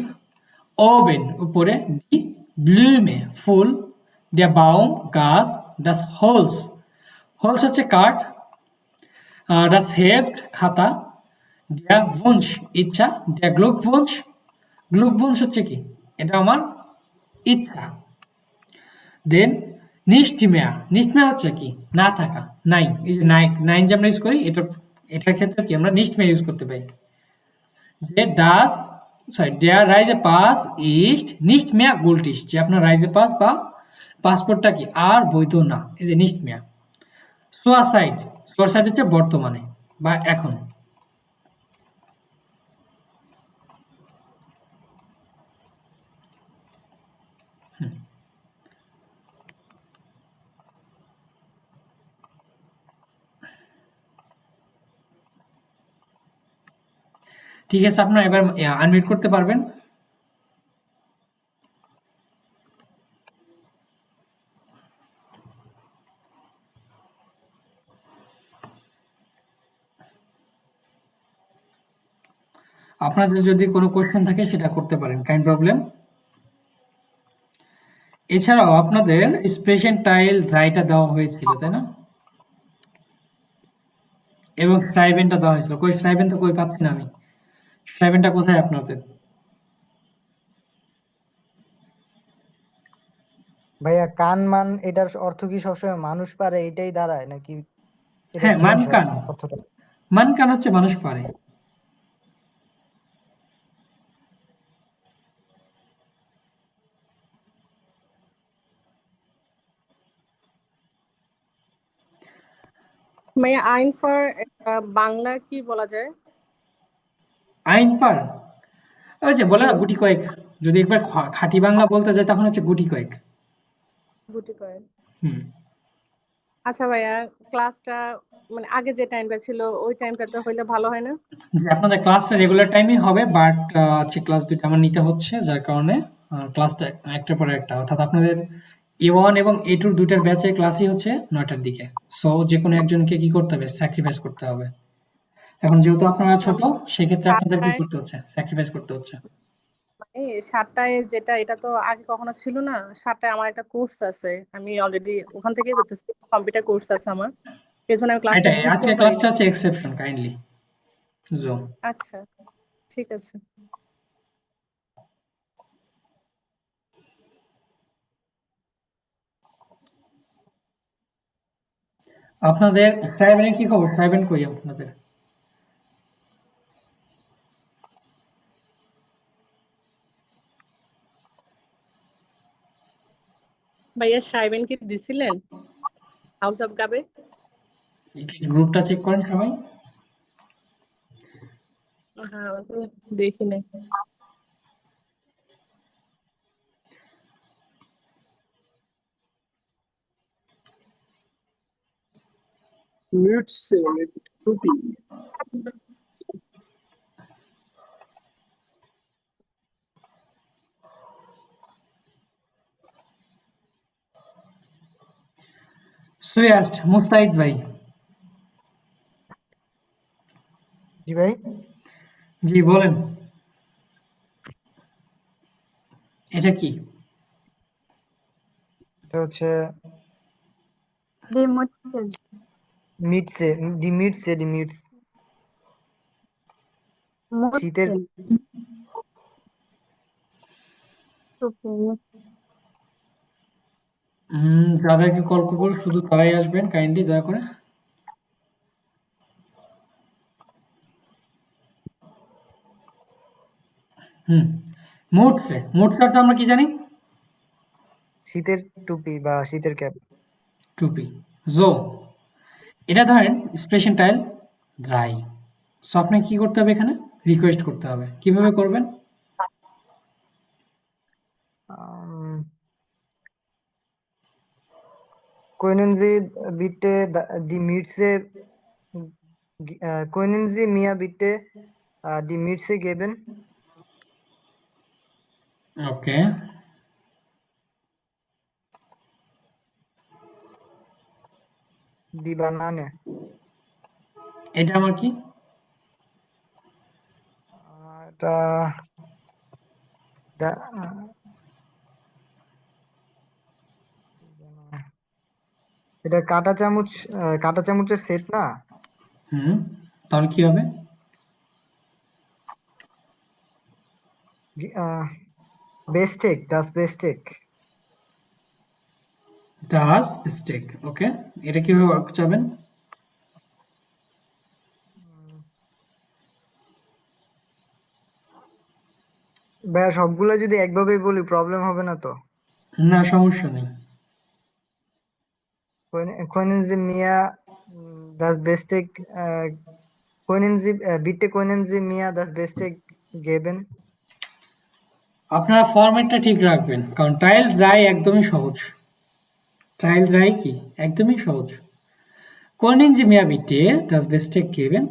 oben উপরে, die Blume ফুল, der Baum গাছ, das Holz Holz হচ্ছে কাঠ, das Heft খাতা, der Wunsch ইচ্ছা, der Glückwunsch Glückwunsch হচ্ছে কি এটা আমার ইচ্ছা। দেন nicht mehr হচ্ছে কি না থাকা, নাই, এই যে নাই যে আমরা ইউজ করি এটার ক্ষেত্রে কি আমরা nicht mehr ইউজ করতে পারি। Der Reisepass ist nicht mehr gültig, যে আপনার Reisepass বা পাসপোর্টটা কি আর বৈধ না, এই যে nicht mehr। Suicide হচ্ছে বর্তমানে বা এখন। ঠিক আছে, আপনারা এবার আনমিউট করতে পারবেন। আপনাদের যদি কোনো কোশ্চেন থাকে সেটা করতে পারেন, কাইন্ড প্রবলেম। এছাড়াও আপনাদের স্পেশাল টাইল রাইটা দেওয়া হয়েছিল, তাই না? এবং স্ট্রাইবেনটা দেওয়া হয়েছিল। কই স্ট্রাইবেন তো কই পাচ্ছি না আমি, স্ট্রাইবেনটা কোথায় আপনাদের? ভাইয়া কান মান এটার অর্থ কি সবসময় মানুষ পারে এটাই দাঁড়ায় নাকি এটা হ্যাঁ, চেঞ্জ হয় মানকান অর্থটা? মানকান হচ্ছে মানুষ পারে। ভাইয়া আইন ফর বাংলা কি বলা যায়? আইন পার ওই যে বলে না গুটি কয়েক, যদি একবার খাঁটি বাংলা বলতে যায় তখন হচ্ছে গুটি কয়েক। গুটি কয়েক। হুম। আচ্ছা ভাইয়া, ক্লাসটা মানে আগে যে টাইমটা ছিল ওই টাইমটাতে হইলে ভালো হয় না? যে আপনাদের ক্লাসটা রেগুলার টাইমই হবে, বাট হচ্ছে ক্লাস দুটো আমার নিতে হচ্ছে, যার কারণে ক্লাসটা একটার পরে একটা, অর্থাৎ আপনাদের A1 এবং A2 দুইটার ব্যাচের ক্লাসই হচ্ছে 9টার দিকে। সো যে কোনো একজনকে কি করতে হবে, স্যাক্রিফাইস করতে হবে। এখন যেহেতু আপনারা ছোট, সেক্ষেত্রে আপনাদের কি 7টায় করতে হচ্ছে, স্যাক্রিফাইস করতে হচ্ছে। মানে 7টায় যেটা, এটা তো আগে কখনো ছিল না। 7টায় আমার একটা কোর্স আছে, আমি অলরেডি ওখান থেকেই করতেছি, কম্পিউটার কোর্স আছে আমার, এই জন্য আমি ক্লাসে এটাই ঢুকতেও আজকের পারি ক্লাসটা না। হচ্ছে এক্সেপশন, কাইন্ডলি জো। আচ্ছা, ঠিক আছে। আপনাদের ট্রাইবেনের কি খবর? ট্রাইবেন কই আপনাদের? ভাইয়া সাইবেন কি দিছিলেন হাউস অফ গাবে? গ্রুপটা চেক করেন সবাই। হ্যাঁ, তো দেখি নাই। Mute se Ruby. সুয়াস্ট মুস্তাহিদ ভাই। জি ভাই, জি বলেন, এটা কি? এটা হচ্ছে ডিমোটেড। মিটসে, ডি মিটসে, ডি মিটস। শীতের মুসলিম টুপি যাদেরকে কল করবো শুধু তারাই আসবেন, কাইন্ডলি দয়া করে। হুম, মুহূর্তে অর্থ আমরা কি জানি? শীতের টুপি বা শীতের ক্যাপ। টুপি। জো, এটা ধরেন এক্সপ্রেশন টাইল ড্রাই। সো আপনাকে কি করতে হবে এখানে? রিকোয়েস্ট করতে হবে। কিভাবে করবেন? Können Sie bitte die Mütze, können Sie mir bitte die Mütze geben? ওকে, Die Banane. এটা আমার কি? এটা এটা কাঁটা চামচের সেট না? তাহলে কি হবে? বেস্টেক, das Besteck. ডাস মিস্টেক। ওকে, এটা কিভাবে ওয়ার্ক চাবেন? ভাইয়া সবগুলো যদি একভাবেই বলি প্রবলেম হবে না তো? না, সমস্যা নেই। Können Sie mir das Besteck, bitte können Sie mir das Besteck geben? আপনারা ফরম্যাটটা ঠিক রাখবেন, কারণ টাইল ড্রাই একদমই সহজ। টাইল ড্রাই কি একদমই সহজ। Können Sie mir bitte das Besteck geben?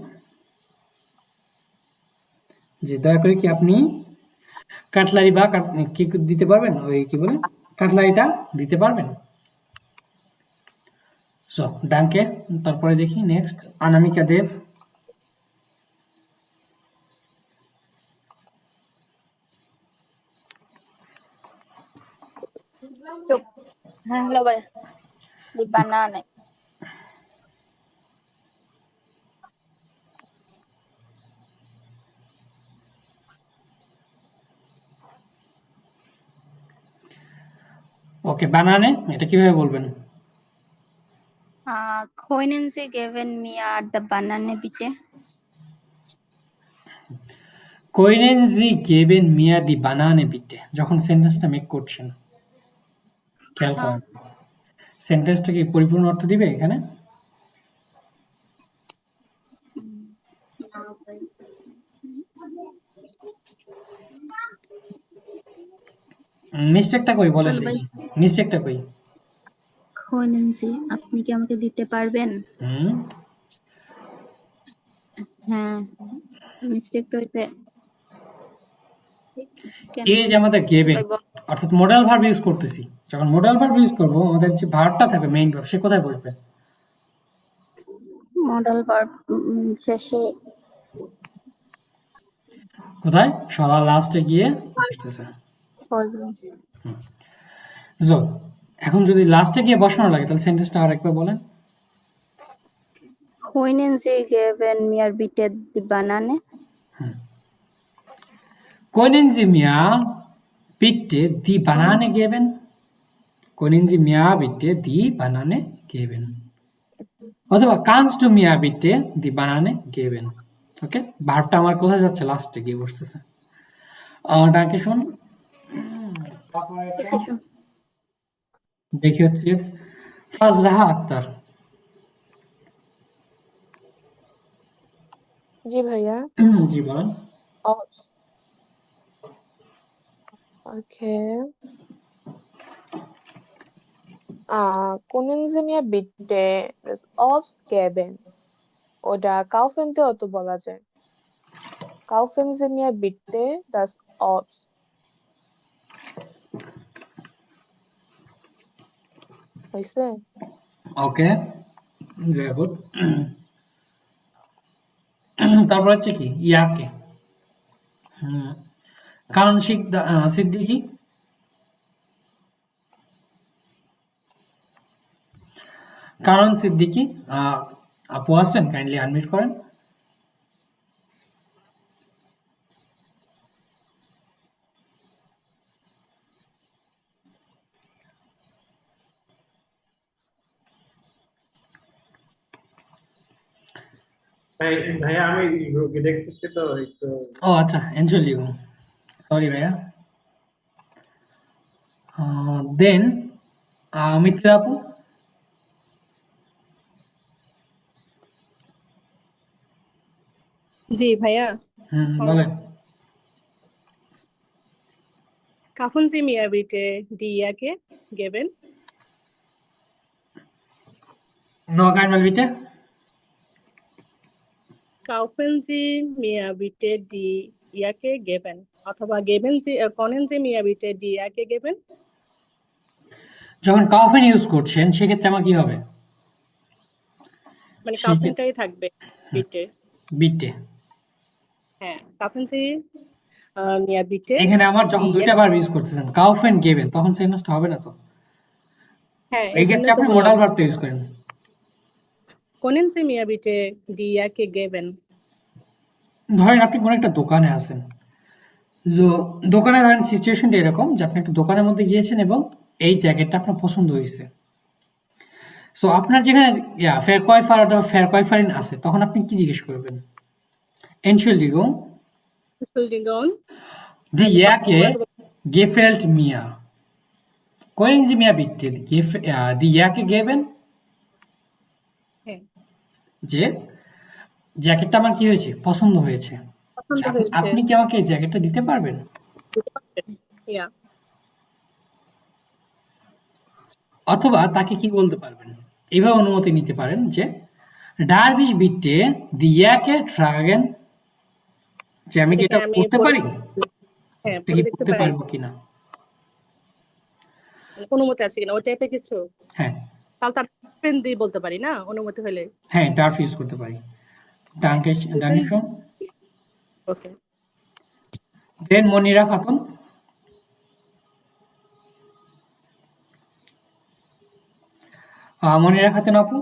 যে দয়া করে কি আপনি কাটলারি বা কি দিতে পারবেন, ওই কি বলে কাটলারিটা দিতে পারবেন? সো ডাঙ্কে। তারপরে দেখি নেক্সট অনামিকা দেব। চুপ। হ্যাঁ, হ্যালো ভাই। দি বানানে। ওকে, বানানে এটা কিভাবে বলবেন? Können Sie geben mir the banana bitte? Können Sie geben mir die Banane bitte? যখন সেন্টেন্সটা মেক করছেন খেয়াল করেন, সেন্টেন্সটা কি পরিপূর্ণ অর্থ দিবে এখানে? মিস্টেকটা কই বলেন বল ভাই। দেখি, মিস্টেকটা কই? Können Sie আপনি কি আমাকে দিতে পারবেন? হুম, হ্যাঁ, মিস্টেকটা হইতে কেন এই যে আমাদের গেবেন, ভাই বল। অর্থাৎ মডাল ভার্ব ইউজ করতেছি। যখন মডাল ভার্ব ইউজ করবো আমাদের যে ভার্বটা থাকবে, মেইন ভার্ব, সে কোথায় বসবে? মডাল ভার্ব শেষে কোথায়? সবার লাস্টে গিয়ে বসতেছে। বলবো। জো, এখন যদি লাস্টে গিয়ে বসানো লাগে তাহলে সেন্টেন্সটা আরেকবার বলেন। Können Sie geben mir bitte die banane? Können Sie mir bitte die Banane geben? Können Sie mir bitte die Banane geben? অথবা kannst du mir bitte die Banane geben? ওকে, ভার্বটা আমার কোথায় যাচ্ছে? লাস্টে গিয়ে বসতেছে। ডাকে শুন। তারপরে দেখি হচ্ছে ফাজরাহা আক্তার। জি ভাইয়া। জি বলেন। Ops. Okay. Können Sie mir bitte das Obst geben? Oder kaufen Sie অত বলা যায়। Kaufen Sie mir bitte das Obst. হইছে? ওকে, ভেরি গুড। তারপর হচ্ছে কি ইয়াকে, কারণ সিদ্দিকি। কারণ সিদ্দিকি আপু আছেন, কাইন্ডলি আনমিউট করেন। ভাইয়া আমি রোগী দেখতেছি তো একটু। ও আচ্ছা, Entschuldigung. সরি ভাইয়া। দেন মিথিলা আপু। জি ভাইয়া, বলেন। Kaufen Sie mir bitte die Jacke geben? Noch einmal bitte. Kaufen Sie mir bitte die Jacke geben? অথবা können Sie mir bitte die Jacke geben? যখন কাউফেন ইউজ করছেন সেক্ষেত্রে আমার কি হবে? মানে সেক্ষেত্রে কাউফেনটাই থাকবে bitte। বিটে। হ্যাঁ, kaufen Sie mir bitte এখানে আমার যখন die দুইটা Jacke। ভার্ব ইউজ করতেছেন কাউফেন গেবেন তখন সেন্টেন্সটা হবে না তো। হ্যাঁ, এই এই ক্ষেত্রে জন্যই তো আপনি বললাম মোডাল ভার্বটা ইউজ করেন। können Sie mir bitte die Jacke geben? ধরেন আপনি কোনো একটা দোকানে আছেন, দোকানে ধরেন সিচুয়েশনটা এরকম যে আপনি একটা দোকানের মধ্যে গিয়েছেন এবং এই জ্যাকেটটা আপনার পছন্দ হয়েছে। সো আপনার যেখানে ফেরকয়ফার অথবা ফেরকয়ফারিন আছে তখন আপনি কি জিজ্ঞেস করবেন? Entschuldigung, Entschuldigung, die Jacke বলতে gefällt mir. Können Sie mir bitte die Jacke geben? হ্যাঁ, যে জ্যাকেটটা আমার কি হয়েছে? পছন্দ হয়েছে। পছন্দ যে হয়েছে। আপনি কি আমাকে এই জ্যাকেটটা দিতে পারবেন? Yeah, অথবা তাকে কি বলতে পারবেন? এভাবে অনুমতি নিতে পারেন যে darf ich bitte die Jacke tragen? যে আমি কি এটাকে এটা আমি পড়তে পরে পারি? হ্যাঁ, এটা পরে কি দেখতে পড়তে পারি। পারবো কিনা? অনুমতি আছে কিনা ওই টাইপের কিছু? হ্যাঁ, তাহলে তো আমি পেন দিয়ে বলতে পারি না অনুমতি হলে। হ্যাঁ darf ইউজ করতে পারি। Danke schön. ওকে। দেন মনিরা খাতুন। মনিরা খাতুন আপু।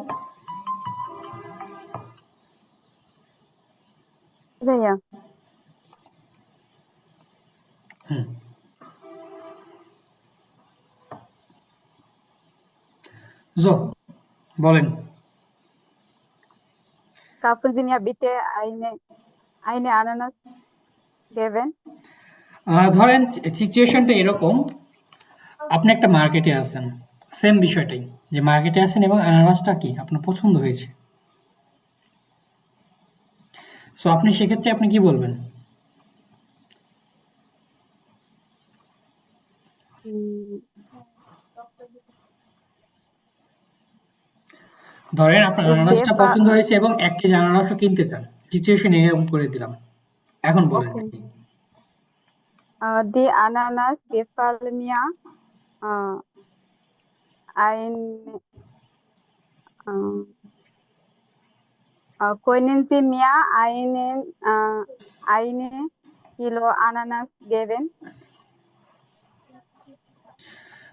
ভাইয়া হুম। বলেন। kaufen Sie mir bitte eine Ananas geben? ধরেন সিচুয়েশনটা এরকম, আপনি একটা মার্কেটে আছেন, সেম বিষয়টাই যে মার্কেটে আছেন এবং আনারসটা কি আপনার পছন্দ হয়েছে। সো আপনি সেক্ষেত্রে আপনি কি বলবেন? উম, ধরেন আপনার আনারসটা দেবা পছন্দ হয়েছে এবং 1 কেজি আনারসও কিনতে চান। সিচুয়েশন এরকম করে দিলাম। এখন বলেন okay. দেখি। Die Ananas gefallen mir äh, ein können Sie mir eine Kilo Ananas geben?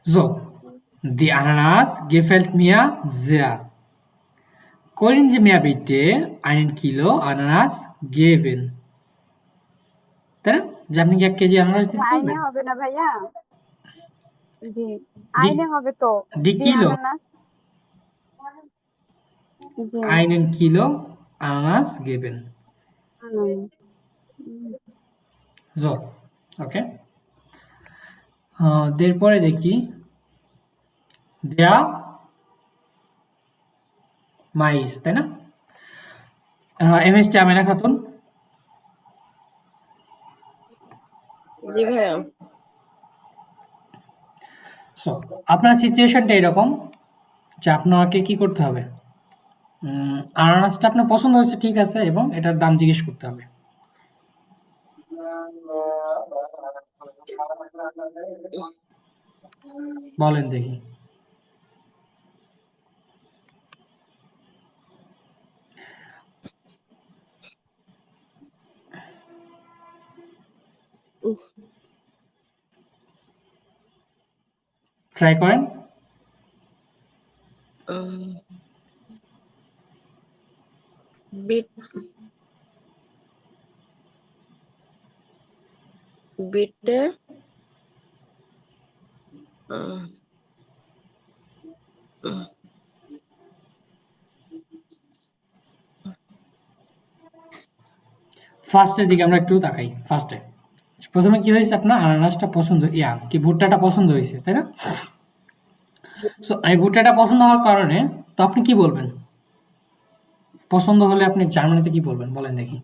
So, die Ananas gefällt mir sehr. Können Sie mir bitte einen Kilo Ananas geben? তাই না? যে আপনি কি 1 কেজি আনারস দিতে আইনে পারবেন? হবে না ভাইয়া? জি, Die, আইনে হবে তো। die Die Kilo, Ananas জি einen Kilo Ananas geben. হুম, So, okay. এরপরে দেখি der Mais, তাই না? এমএস আমেনা খাতুন। জি ভাইয়া। সো আপনার সিচুয়েশনটা এরকম যে আপনাকে কি করতে হবে? আনারসটা আপনার পছন্দ হয়েছে ঠিক আছে এবং এটার দাম জিজ্ঞেস করতে হবে। বলেন দেখি। ট্রাই করেন। Bitte ফার্স্টের দিকে আমরা একটু তাকাই। ফার্স্টে প্রথমে কি হয়েছে, আপনার আনারসটা পছন্দ, কি ভুট্টাটা পছন্দ হয়েছে, তাই না? সো এই ভুট্টাটা পছন্দ হওয়ার কারণে তো আপনি কি বলবেন? পছন্দ হলে আপনি জার্মানিতে কি বলবেন বলেন দেখি?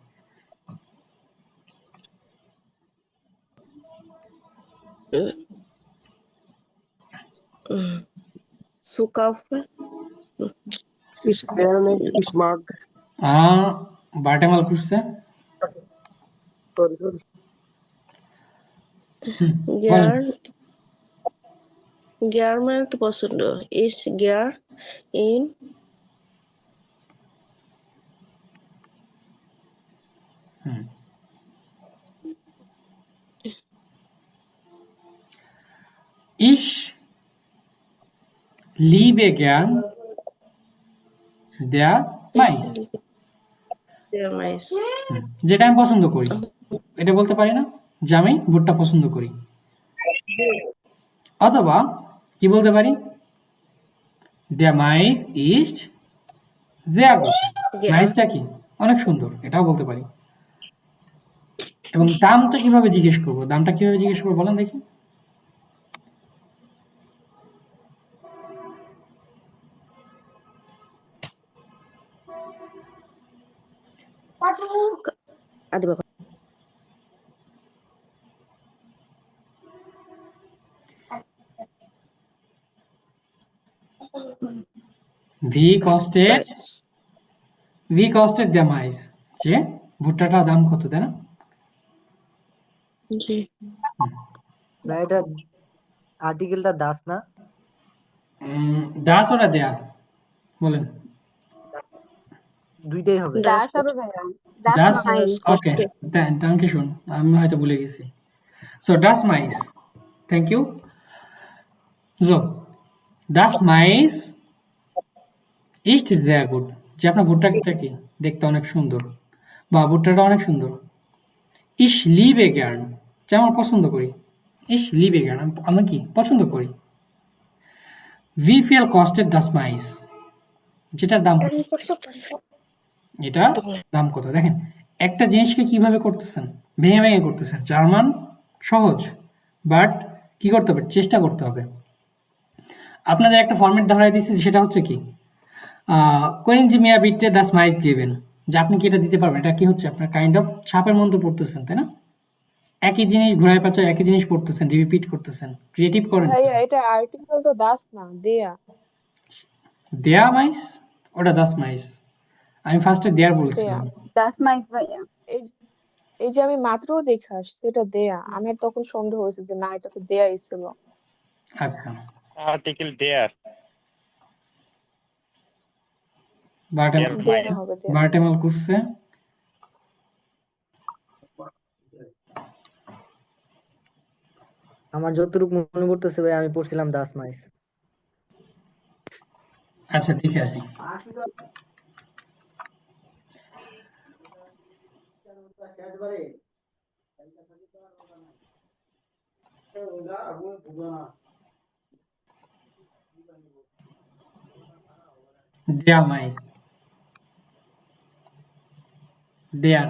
Zukaufen. Ich gerne, ich mag. বার্টেমাল করছে। Sorry. Gern. Gern মানে তো পছন্দ। Ich gern in Ich liebe gern der Mais, der Mais. যেটা আমি পছন্দ করি, এটা বলতে পারি না যে আমি ভুট্টা পছন্দ করি। অথবা কি বলতে পারি, der Mais ist sehr gut, মাইসটা কি অনেক সুন্দর, এটাও বলতে পারি। এবং দামটা কিভাবে জিজ্ঞেস করবো, দামটা কিভাবে জিজ্ঞেস করবো বলেন দেখি? Ada bakal. Wie kostet der Mais, যে ভুট্টাটার দাম কত, তাই না? জি। না এটা আর্টিকেলটা দাস না? দাস ওরা দেয়া, বলেন। দুইটাই হবে। দাস হবে ভাইয়া। Das, Mais okay, danke schön, আমি হয়তো ভুলে গেছি। So das Mais, thank you. So das Mais ist sehr gut, যে আপনার ভুট্টাটা কি দেখতে অনেক সুন্দর, বা ভুট্টাটা অনেক সুন্দর। Ich liebe gern, যে আমার পছন্দ করি। Ich liebe gern, আমি কি পছন্দ করি। Wie viel kostet das Mais, যেটার দাম, এটার দাম কত। দেখেন একটা জিনিসকে কিভাবে করতেছেন, ভেঙে ভেঙে করতেছেন। জার্মান সহজ, বাট কি করতে হবে, চেষ্টা করতে হবে। আপনাদের একটা ফরম্যাট ধরাই দিচ্ছি, সেটা হচ্ছে কি, কোয়েন জি মিয়া বিটে দাস মাইস গেবেন, যে আপনি কি এটা দিতে পারবেন। এটা কি হচ্ছে, আপনার কাইন্ড অফ ছাপের মধ্যে পড়তেছেন, তাই না? একই জিনিস ঘুরায় পাচায় একই জিনিস পড়তেছেন, রিপিট করতেছেন, ক্রিয়েটিভ করেন। ভাইয়া এটা আর্টিকেল তো দাস না, দেয়া। দেয়া মাইস, ওটা দাস মাইস। আমি ফার্স্টে দেয়ার বলছিলাম। দাস মাইস ভাইয়া। এই যে আমি মাত্র দেখে আসছি এটা দেয়া, আমার তখন সন্দেহ হয়েছে যে না এটা তো দেয়াই ছিল। আচ্ছা, Artikel der. দেয়া হবে দেয়া। বার্টেমাল করছে। আমার যতটুকু মনে পড়তেছে ভাই আমি পড়ছিলাম দাস মাইস। আচ্ছা ঠিক আছে। Der Mais, der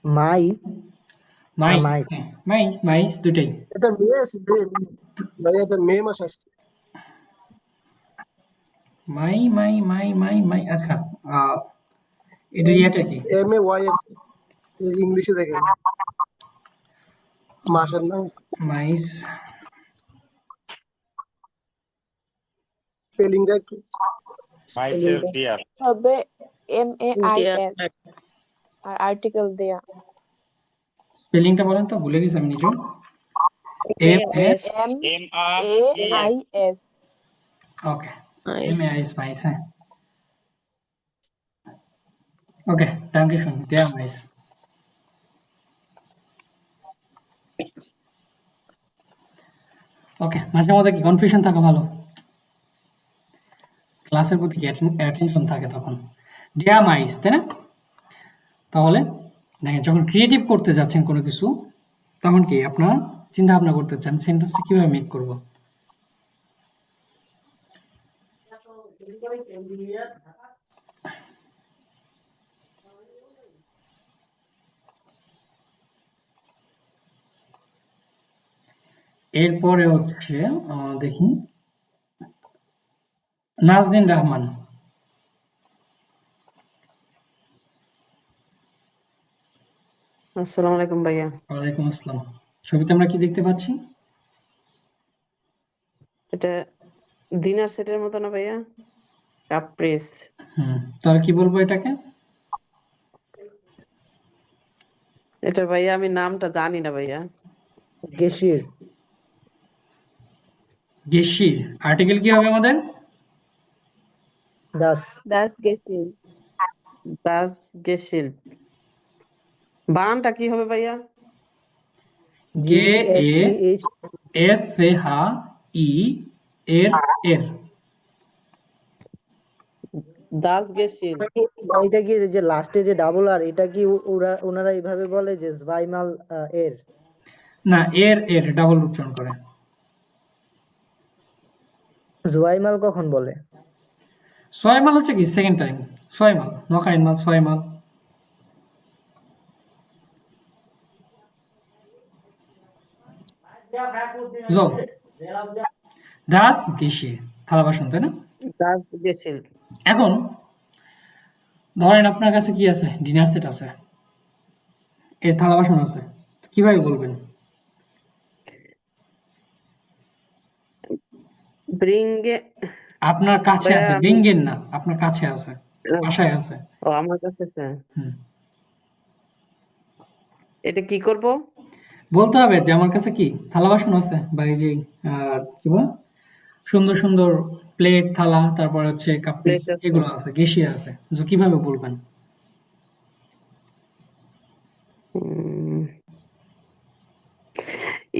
মাই মাই মাই মাই মাই দুটাই। এটা মেয়ে আছে, ভাই এটা মেয়ে মাস আসছে। মাই মাই মাই মাই মাই, আচ্ছা এটা ইয়েটা কি, MAYS ইংলিশে দেখেন মাসের নাম মাইস, স্পেলিংটা একটু Myself der. হবে MAIS আর আর্টিকেল দেয়া। স্পেলিংটা বলেন তো, ভুলে গেছি আমি নিজেও। MS, MAIS। ওকে, MAIS মাইস, হ্যাঁ ওকে, danke schön, der Mais। ওকে, মাঝে মধ্যে কি কনফিউশন থাকা ভালো, ক্লাসের প্রতি কি অ্যাটেনশন থাকে তখন। der Mais, তাই না? তাহলে দেখেন যখন ক্রিয়েটিভ করতে যাচ্ছেন কোনো কিছু, তখন কি আপনার চিন্তা ভাবনা করতে চান সেন্টেন্সটা কিভাবে মেক করব। এরপরে হচ্ছে দেখি নাজনীন রহমান। আসসালামু আলাইকুম ভাইয়া। ওয়ালাইকুম আসসালাম। ছবিতে আমরা কি দেখতে পাচ্ছি? এটা ডিনার সেটের মতো না ভাইয়া? কাপ্রিস। তাহলে কি বলবো এটাকে? এটা ভাইয়া আমি নামটা জানি না ভাইয়া। গেশির। গেশির। আর্টিকেল কি হবে আমাদের? দাস। Das Gefühl. দাস গেসিল। বানানটা কি হবে ভাইয়া? গে এ GESCH এস সে হা ই এর এর। দাস গেসিল। এটা কি যে লাস্টে যে ডাবল আর এটা কি ওনারা এইভাবে বলে যে জভাইমাল এর? না, এর এর ডাবল উচ্চারণ করে। জুয়াইমাল কখন বলে? ছয়মাল হচ্ছে কি সেকেন্ড টাইম। ছয়মাল, নখাইনমাল, ছয়মাল। So, das Geschirr, থালা বাসন, তাই না? দাস গেসিল। এখন ধরেন আপনার কাছে কি আছে? ডিনার সেট আছে, এর থালা বাসন আছে, কিভাবে বলবেন? ব্রিঙ্গে। আপনার কাছে আছে, ভাইয়া ব্রিঙ্গেন না, আপনার কাছে আছে, বাসায় আছে। ও আমার কাছে আছে। হুম। এটা কি করব? বলতে হবে যে আমার কাছে কি থালা বাসন আছে, বা এই যে কি বলে সুন্দর সুন্দর প্লেট, থালা, তারপর হচ্ছে কাপ পিস, প্লেট আছে। এগুলো আছে, গেশি আছে। So, কিভাবে বলবেন?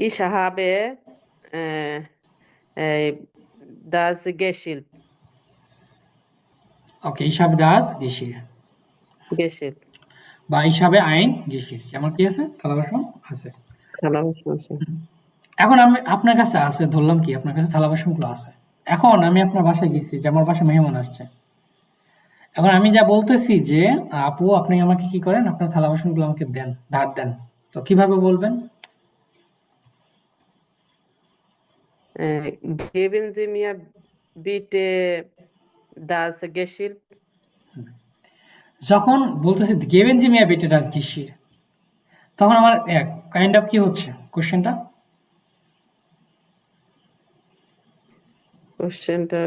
Ich habe das Geschirr. ওকে, ich habe das Geschirr Geschirr. বা ich habe ein Geschirr। আমার কি আছে? থালা বাসন আছে। থালা বাসন আছে। এখন আমি আপনার কাছে আছে, ধরলাম কি আপনার কাছে থালা বাসনগুলো আছে। এখন আমি আপনার বাসায় গেছি, যে আমার বাসায় মেহমান আসছে। এখন আমি যা বলতেছি যে আপু আপনি আমাকে কি করেন, আপনার থালা বাসনগুলো আমাকে দেন, ধার দেন। তো কিভাবে বলবেন? Geben Sie mir bitte das Geschirr. যখন বলতেছি গেবেন যে মিয়া বেটে ডাস গিশির, তখন আমার কাইন্ড অফ কি হচ্ছে কোশ্চেনটা? কোশ্চেনটা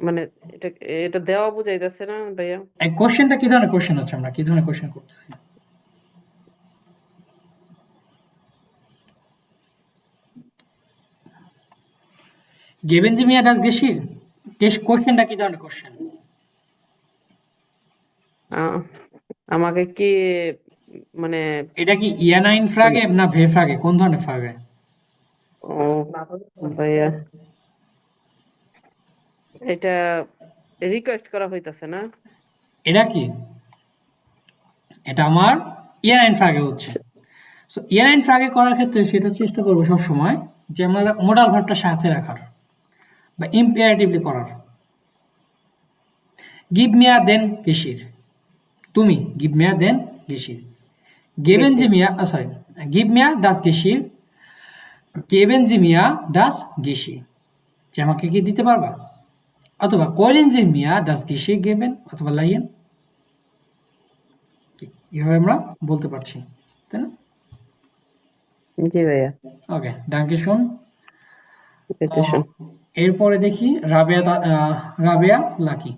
মানে এটা এটা দেওয়া বুঝাইতেছে না ভাইয়া? এই কোশ্চেনটা কি ধরনের কোশ্চেন হচ্ছে, আমরা কি ধরনের কোশ্চেন করতেছি? গেবেন যে মিয়া ডাস গিশির, কোশ্চেনটা কি ধরনের কোশ্চেন? আমাকে কি মানে এটা কি ইয়ানাইন ফ্রাগে না ভে ফ্রাগে, কোন ধরনের ফ্রাগে? ও ভাইয়া এটা রিকোয়েস্ট করা হইতাছে না? এটা কি, এটা আমার ইয়ানাইন ফ্রাগে হচ্ছে। সো ইয়ানাইন ফ্রাগে করার ক্ষেত্রে সেটা চেষ্টা করবো সবসময় যে আমরা মোডাল ভার্বটা সাথে রাখার বা ইম্পারেটিভলি করার। গিভ মিয়া দেন গেশির, তুমি গিভ মিয়া দেন গেশির। গেবেন জি মিয়া, সরি, গিভ মিয়া ডাস গেশির, গেবেন জি মিয়া ডাস গেশির, যে আমাকে কি দিতে পারবা? অথবা কইলেন জি মিয়া ডাস গেশির গেবেন, অথবা লাইয়েন। এভাবে আমরা বলতে পারছি, তাই না? জি ভাইয়া। ওকে, ডাঙ্কে শুন। এটা শুন। এরপরে দেখি রাবেয়া লাকি।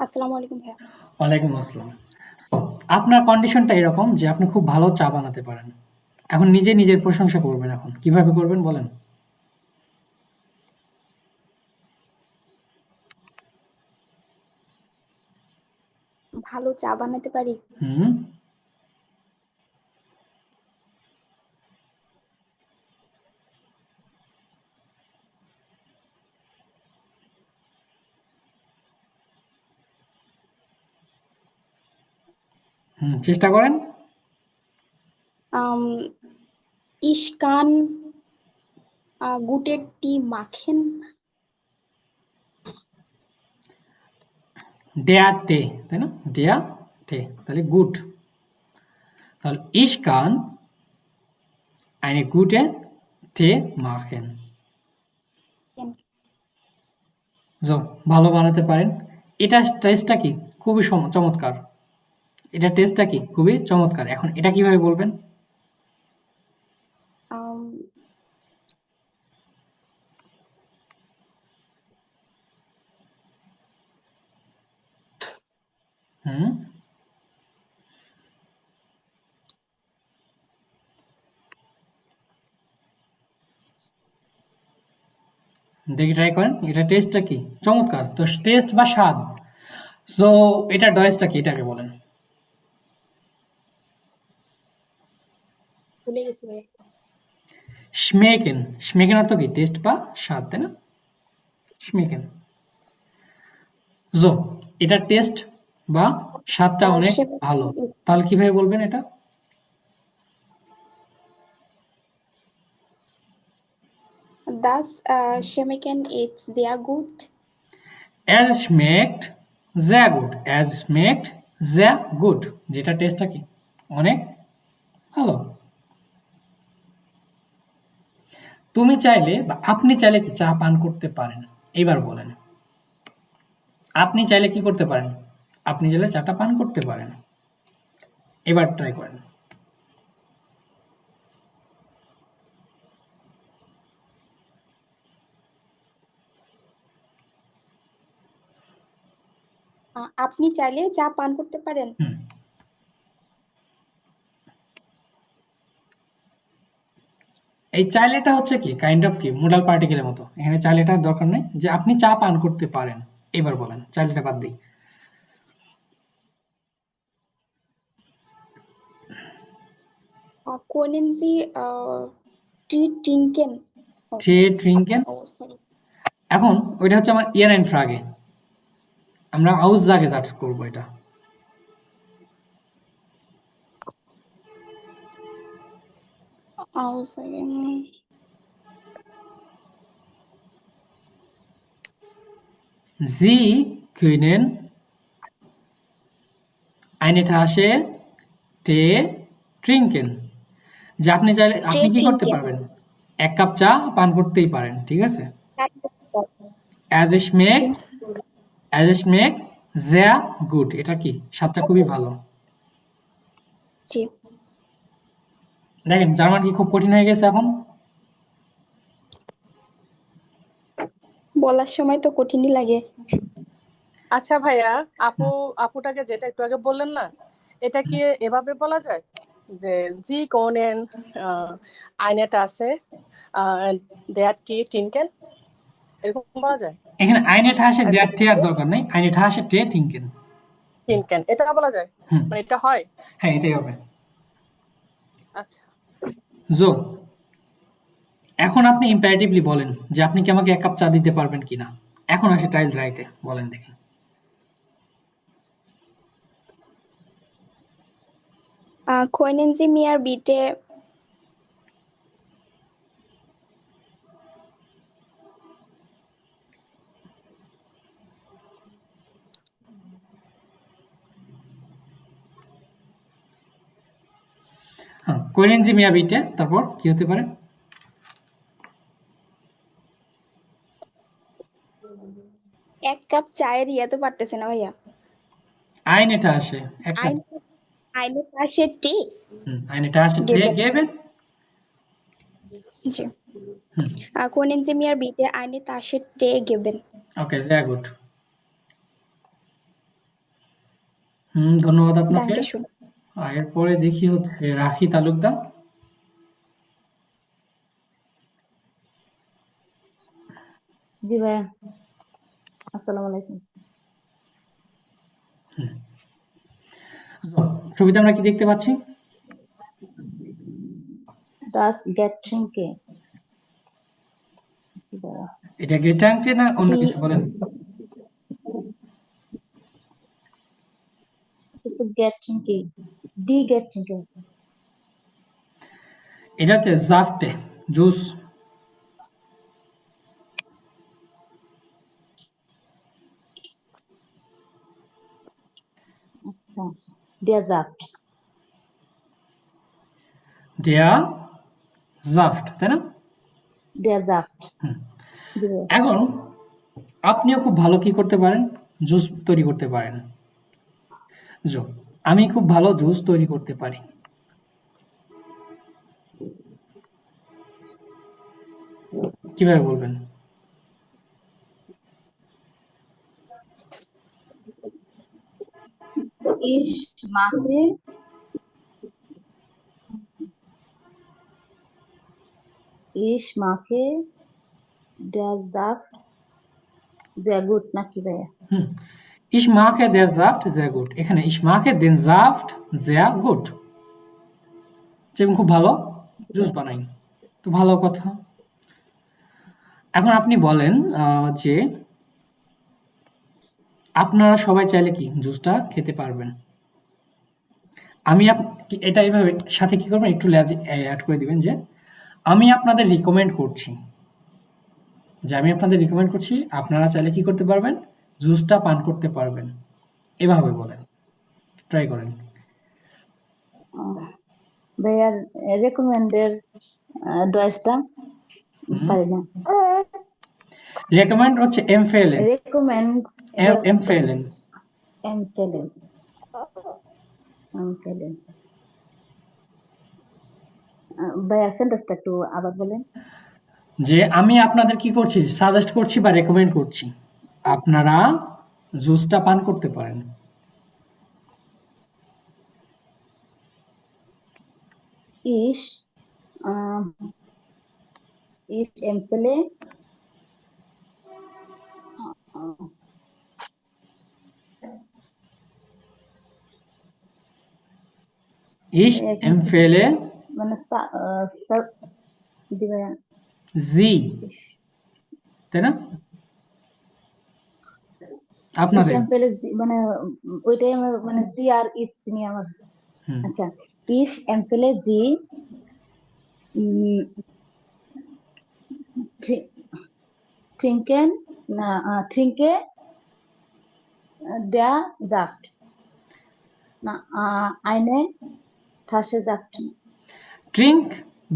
আসসালামু আলাইকুম ভাইয়া। ওয়ালাইকুম আসসালাম। তো আপনার কন্ডিশনটা এরকম যে আপনি খুব ভালো চা বানাতে পারেন। এখন নিজে নিজের প্রশংসা করবেন। এখন কিভাবে করবেন বলেন? ভালো চা বানাতে পারি। হুম। চেষ্টা করেন। Ich kann gute Tee machen. দেয়ার টে, তাই না? দেয়া টে, তাহলে গুড। তাহলে ich kann eine gute Tee machen. So, ভালো বানাতে পারেন। এটা টেস্টটা কি? খুবই চমৎকার। এটা টেস্টটা কি? খুবই চমৎকার। এখন এটা কিভাবে বলবেন? আম, হুম, দেখি ট্রাই করেন। এটা টেস্টটা কি? চমৎকার। তো টেস্ট বা স্বাদ। সো এটা ডয়েসটা কি? এটাকে বলেন। ভুলে গেছি ভাই। schmecken, schmecken অর্থ কি? টেস্ট বা স্বাদ, তাই না? schmecken. সো এটা টেস্ট বা স্বাদটা অনেক ভালো। তাহলে কিভাবে বলবেন এটা? Das Schmecken ist sehr gut. Es schmeckt sehr gut. Es schmeckt sehr gut. যেটা টেস্টটা কি? অনেক ভালো। তুমি চাইলে বা আপনি চাইলে কি চা পান করতে পারেন? এবার বলেন। আপনি চাইলে কি করতে পারেন? আপনি চাইলে চাটা পান করতে পারেন। এবার ট্রাই করেন। আপনি চাইলে চা পান করতে পারেন। হুম। এই চাইলেটা হচ্ছে কি? কাইন্ড অফ কি? মোডাল পার্টিকেলের মতো। এখানে চাইলেটার দরকার নেই যে আপনি চা পান করতে পারেন। এবার বলেন। চাইলেটা বাদ দেই। Können Sie Tee trinken? Tee trinken? Oh, sorry. এখন ওইটা হচ্ছে আমার ইয়ার এন্ড ফ্রাগে। আমরা আউসজাগে সার্চ করব এটা। Aussagen. Sie können eine Tasse Tee trinken. যে আপনি চাইলে আপনি কি করতে পারবেন? এক কাপ চা পান করতেই পারেন। ঠিক আছে? As es schmeckt sehr gut. এটা কি? স্বাদটা খুবই ভালো। জি। দেখেন জার্মান কি খুব কঠিন হয়ে গেছে এখন? বলার সময় তো কঠিনই লাগে। আচ্ছা ভাইয়া, আপুটাকে যেটা একটু আগে বললেন না, এটা কি এভাবে বলা যায় যে জি কোনেন আয়নাটা আছে দেয়ার টি টিনকেন, এরকম বলা যায়? এখানে eine Tasse der Tee আর দরকার নেই। eine Tasse Tee trinken. টিনকেন এটা বলা যায়, হুম, মানে এটা হয়? হ্যাঁ এটাই হবে। আচ্ছা, So, এখন আপনি ইম্পারেটিভলি বলেন যে আপনি কি আমাকে এক কাপ চা দিতে পারবেন কিনা। এখন আসি টাইল রাইতে। বলেন দেখি। Können Sie mir bitte হ্যাঁ, können Sie mir bitte তারপর কি হতে পারে? এক কাপ চায়ের তো পারতেছে না ভাইয়া। eine Tasse এক cup. Eine Tasse Tee eine Tasse Tee geben? জি। হুম, Können Sie mir bitte eine Tasse Tee geben? ওকে, sehr gut. ধন্যবাদ আপনাকে। Dankeschön. এরপরে দেখি হচ্ছে রাখি তালুকদার। জি ভাইয়া, আসসালামু আলাইকুম। ছবিতে আমরা কি দেখতে পাচ্ছি? Das Getränke, এটা গেটাংটে না অন্য কিছু বলেন? Getränke, die Getränke, এটা হচ্ছে জাফটে, জুস। আচ্ছা Der Saft. দেয়া জাফট, তাই না? Der Saft. হুম। জি ভাইয়া। এখন আপনিও খুব ভালো কি করতে পারেন? জুস তৈরি করতে পারেন। আমি খুব ভালো জুস তৈরি করতে পারি। কিভাবে বলবেন? Ich mache der Saft sehr gut নাকি ভাইয়া? হুম। Ich mache der Saft sehr gut। এখানে ich mache den Saft sehr gut। যে আমি খুব ভালো জুস বানাই। তো ভালো কথা। এখন আপনি বলেন যে আপনারা সবাই চাইলে কি জুসটা খেতে পারবেন? আমি এটা এইভাবে সাথে কি করবেন একটু অ্যাড করে দিবেন যে আমি আপনাদের রিকমেন্ড করছি। আপনারা চাইলে কি করতে পারবেন? জুসটা পান করতে পারবেন। এভাবে বলেন। ট্রাই করেন। ভাইয়া রেকমেন্ডের ডয়েসটা পারি না। রেকমেন্ড হচ্ছে empfehlen। Recommend empfehlen। empfehlen। ভাইয়া সেন্টেন্সটা একটু আবার বলেন। যে আমি আপনাদের কি করছি? সাজেস্ট করছি বা রেকমেন্ড করছি। আপনারা জুসটা পান করতে পারেন। Ich empfehle Ich empfehle মানে জি ভাইয়া Sie। তাই না? আপনাদের মানে ওইটাই আমার মানে জি আর ইটস নিয়ে আমার। আচ্ছা, ich empfehle Sie trinke der Saft eine Tasse Saft. Trink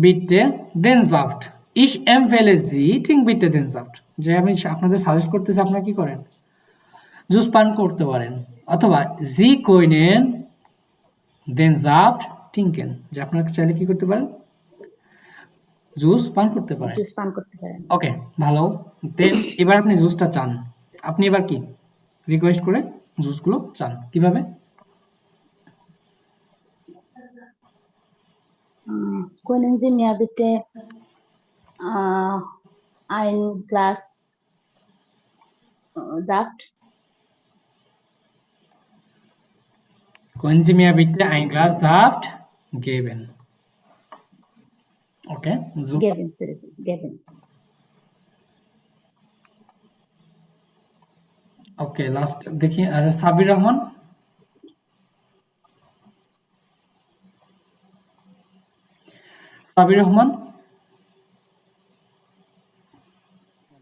bitte den Saft। Ich empfehle Sie trink bitte den Saft। যে আমি আপনাদের সাজেস্ট করতেছি আপনারা কি করেন? জুস পান করতে পারেন অথবা Sie können den Saft trinken। যে আপনারা চাইলে কি করতে পারেন? জুস পান করতে পারেন। ওকে, ভালো। দেন এবার আপনি জুসটা চান। আপনি এবার কি রিকোয়েস্ট করে জুসগুলো চান কিভাবে? Können Sie mir bitte ein Glas Saft? Können Sie mir bitte ein Glas Saft geben? Okay, super. Geben. ওকে, লাস্ট দেখি সাবির রহমান। সাবির রহমান।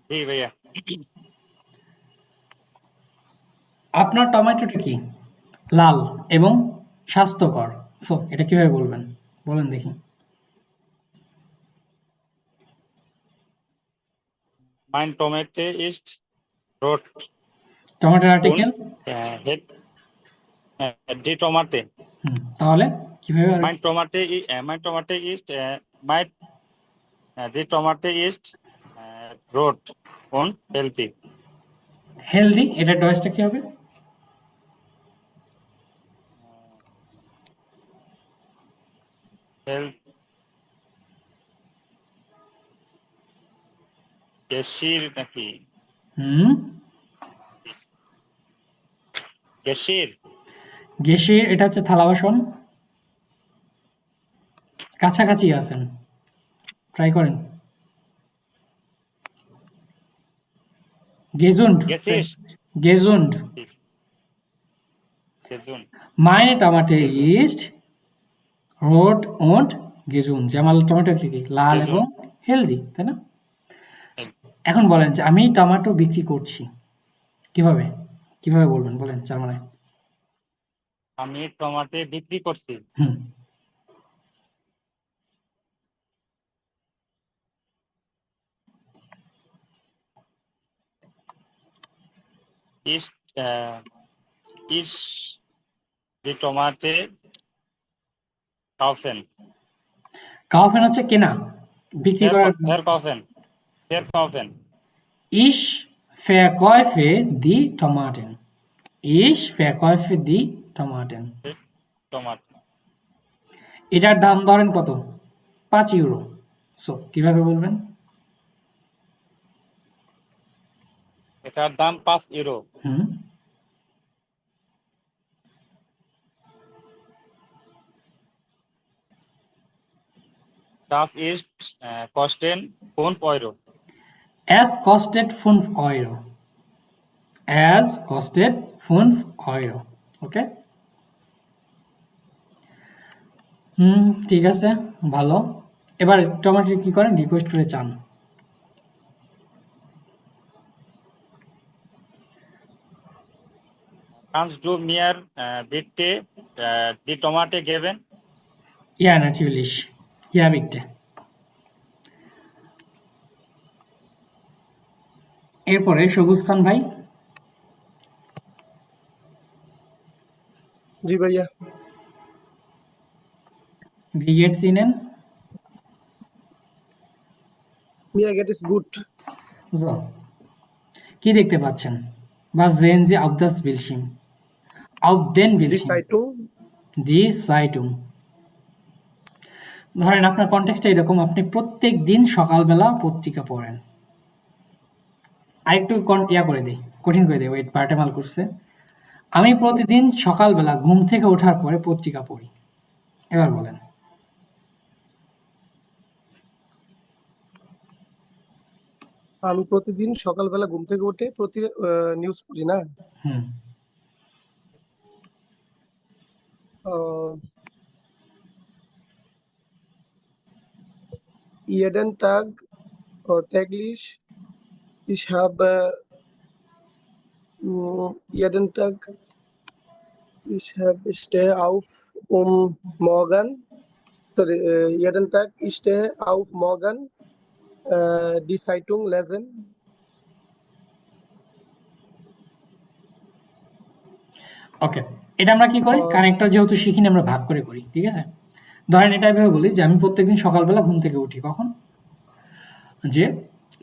জি ভাইয়া। আপনার টমেটোটা কি লাল এবং স্বাস্থ্যকর, সো এটা কিভাবে বলবেন? বলেন দেখি। Mein Tomate ist rot। টমেটোর আর্টিকেল die Tomate। তাহলে কিভাবে? Mein Tomate ist die Tomate ist rot und healthy। Healthy, এটা ডয়েসটা কি হবে? গেশির নাকি? গেশির এটা হচ্ছে থালা বাসন। কাছাকাছি আছেন, ট্রাই করেন। gesund। Meine Tomate ist rot und gesund। যে আমার টমেটো কি লাল এবং হেলদি, তাই না? এখন বলেন যে আমি টমেটো বিক্রি করছি, কিভাবে বলবেন? বলেন জার্মানে। আমি টমাটো বিক্রি করছি। হুম ইস ইস দি টমাটে কাউফেন। কাউফেন হচ্ছে কেনা, বিক্রি করার। Verkaufen. Ich verkaufe die Tomaten. Ich verkaufe die Tomaten. Tomato. এটার দাম ধরেন কত? 5 ইউরো। সো কিভাবে বলবেন? এটার দাম 5 ইউরো। হুম Das ist kosten 5 Euro. Es kostet 5 Euro. Es kostet 5 Euro. ওকে? ঠিক আছে, ভালো। এবার টমেটোর কি করেন? রিকোয়েস্ট করে চান। Kannst du mir bitte die Tomate geben? Ja, natürlich. Ja, bitte. এরপরে সবুজ খান ভাই। জি ভাইয়া। Wie geht's Ihnen? Mir geht es gut. So. কি দেখতে পাচ্ছেন? Was sehen Sie auf das Bildschirm? Auf den Die Bildschirm. Zeitung. Die Zeitung. ধরেন আপনার কনটেক্সটটা এরকম, আপনি প্রত্যেক দিন সকালবেলা পত্রিকা পড়েন। আরেকটু করে দেই, কঠিন করে দেই, ওয়েট পার্টেমাল করছে। আমি প্রতিদিন সকালবেলা ঘুম থেকে ওঠার পরে পত্রিকা পড়ি। এবার বলেন। আমি প্রতিদিন সকালবেলা ঘুম থেকে উঠে নিউজ পড়ি না? হুম Jeden Tag täglich ich habe jeden Tag ich stehe auf morgen sorry jeden Tag ich stehe auf morgen die Zeitung lesen. ওকে, এটা আমরা কি করি? কানেক্টর যেহেতু শিখিনি, আমরা ভাগ করে করি, ঠিক আছে? ধরেন এটা এভাবে বলি যে আমি প্রত্যেকদিন সকালবেলা ঘুম থেকে উঠি কখন? যে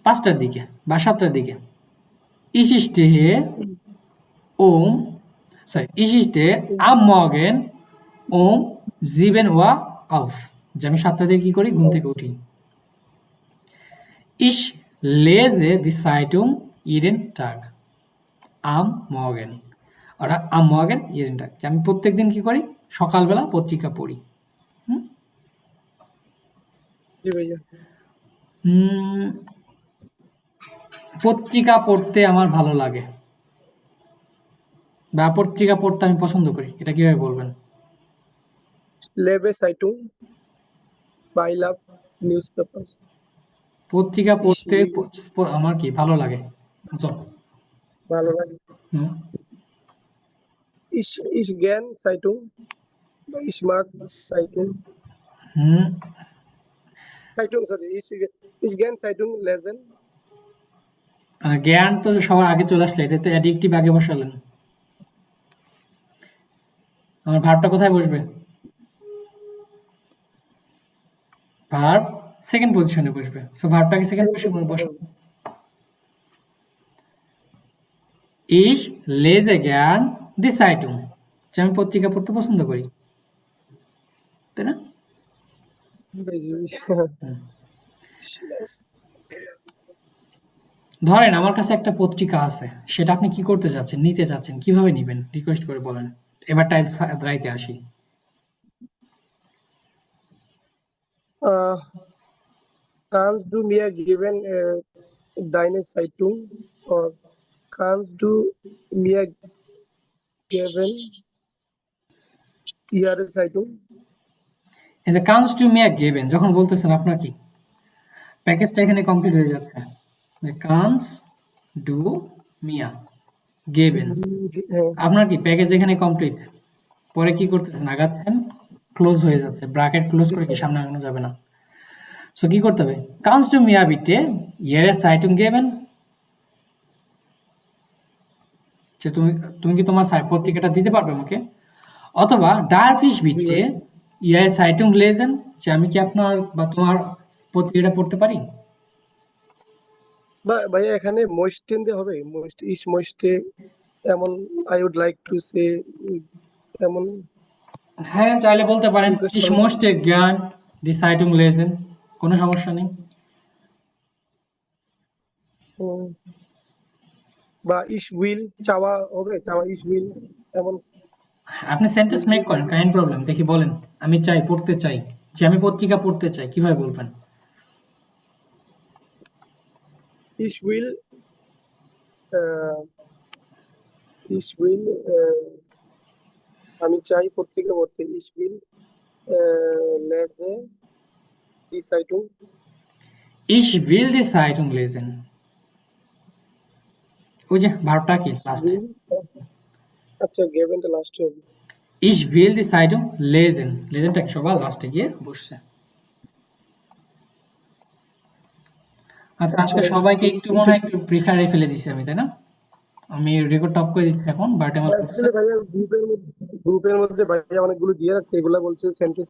5টার দিকে বা 7টার দিকে। Ich stehe am Morgen um 7 Uhr auf. যে আমি 7টার দিকে কি করি? ঘুম থেকে উঠি। Ich lese die Zeitung jeden Tag am Morgen. ওরা am Morgen jeden Tag, যে আমি প্রত্যেকদিন কি করি? সকালবেলা পত্রিকা পড়ি। জি ভাইয়া। পত্রিকা পড়তে আমার ভালো লাগে বা পত্রিকা পড়তে আমি পছন্দ করি, এটা কিভাবে বলবেন? Lebe Zeitung. I love newspaper. পত্রিকা পড়তে আমার কি ভালো লাগে? ভালো লাগে। Ich gern Zeitung. Ich mag Zeitung. Zeitung sorry ich gern Zeitung lesen. জ্ঞান তো সবার আগে চলে আসলে, এটা তো অ্যাডিকটিভ আগে বসালেন। আমার ভার্বটা কোথায় বসবে? ভার্ব সেকেন্ড পজিশনে বসবে। সো ভার্বটাকে সেকেন্ড পজিশনে বসাবো। Ich lese gern die Zeitung. যে আমি পত্রিকা পড়তে পছন্দ করি, তাই না? ধরেন আমার কাছে একটা পত্রিকা আছে, সেটা আপনি কি করতে যাচ্ছেন? নিতে যাচ্ছেন, কিভাবে নিবেন? রিকোয়েস্ট করে বলেন। এবার টাইলস রাইতে আসি। Kannst du mir geben deine Zeitung or kannst du mir geben ihre Zeitung? এই যে kannst du mir geben যখন বলতেছেন, আপনার কি প্যাকেজটা এখানে কমপ্লিট হয়ে যাচ্ছে। kannst du mir geben, আপনার কি প্যাকেজ এখানে কমপ্লিট? পরে কি করতেছেন, আগাচ্ছেন, ক্লোজ হয়ে যাচ্ছে, ব্র্যাকেট ক্লোজ করে কি সামনে আগানো যাবে না। সো কি করতে হবে, kannst du mir bitte ihre Zeitung geben? যে তুমি কি তোমার পত্রিকাটা দিতে পারবে আমাকে, অথবা darf ich bitte ihre Zeitung lesen, যে আমি কি আপনার বা তোমার পত্রিকাটা পড়তে পারি। ভাইয়া এখানে মোস্টেন দিয়ে হবে, মোস্ট ইস মোস্টে এমন, I would like to say এমন। হ্যাঁ চাইলে বলতে পারেন ich möchte gern die Zeitung lesen, কোনো সমস্যা নেই। বা ইস উইল চাওয়া হবে, চাওয়া ইস উইল এমন। আপনি সেন্টেন্স মেক করেন, কাইন্ড প্রবলেম, দেখি বলেন আমি চাই, পড়তে চাই, যে আমি পত্রিকা পড়তে চাই, কিভাবে বলবেন। ইস উইল আমি চাই পত্রিকা পড়তে, ইস উইল লেজে দি সাইটুং। ich will die Zeitung lesen, ওই যে ভার্বটা কি লাস্টে, আচ্ছা গেভেনটা লাস্টে হবে। ich will die Zeitung lesen, লেজেনটা কি সবার লাস্টে গিয়ে বসছে। আচ্ছা আজকে সবাইকে একটু মনে হয় একটু প্রিফারে ফেলে দিচ্ছি আমি, তাই না? আমি রেকর্ড টপ করে দিচ্ছি এখন, বাট আমার ভাইয়া গ্রুপের মধ্যে ভাইয়া অনেকগুলো দিয়ে রাখছে, এগুলা বলছে সেন্টেন্স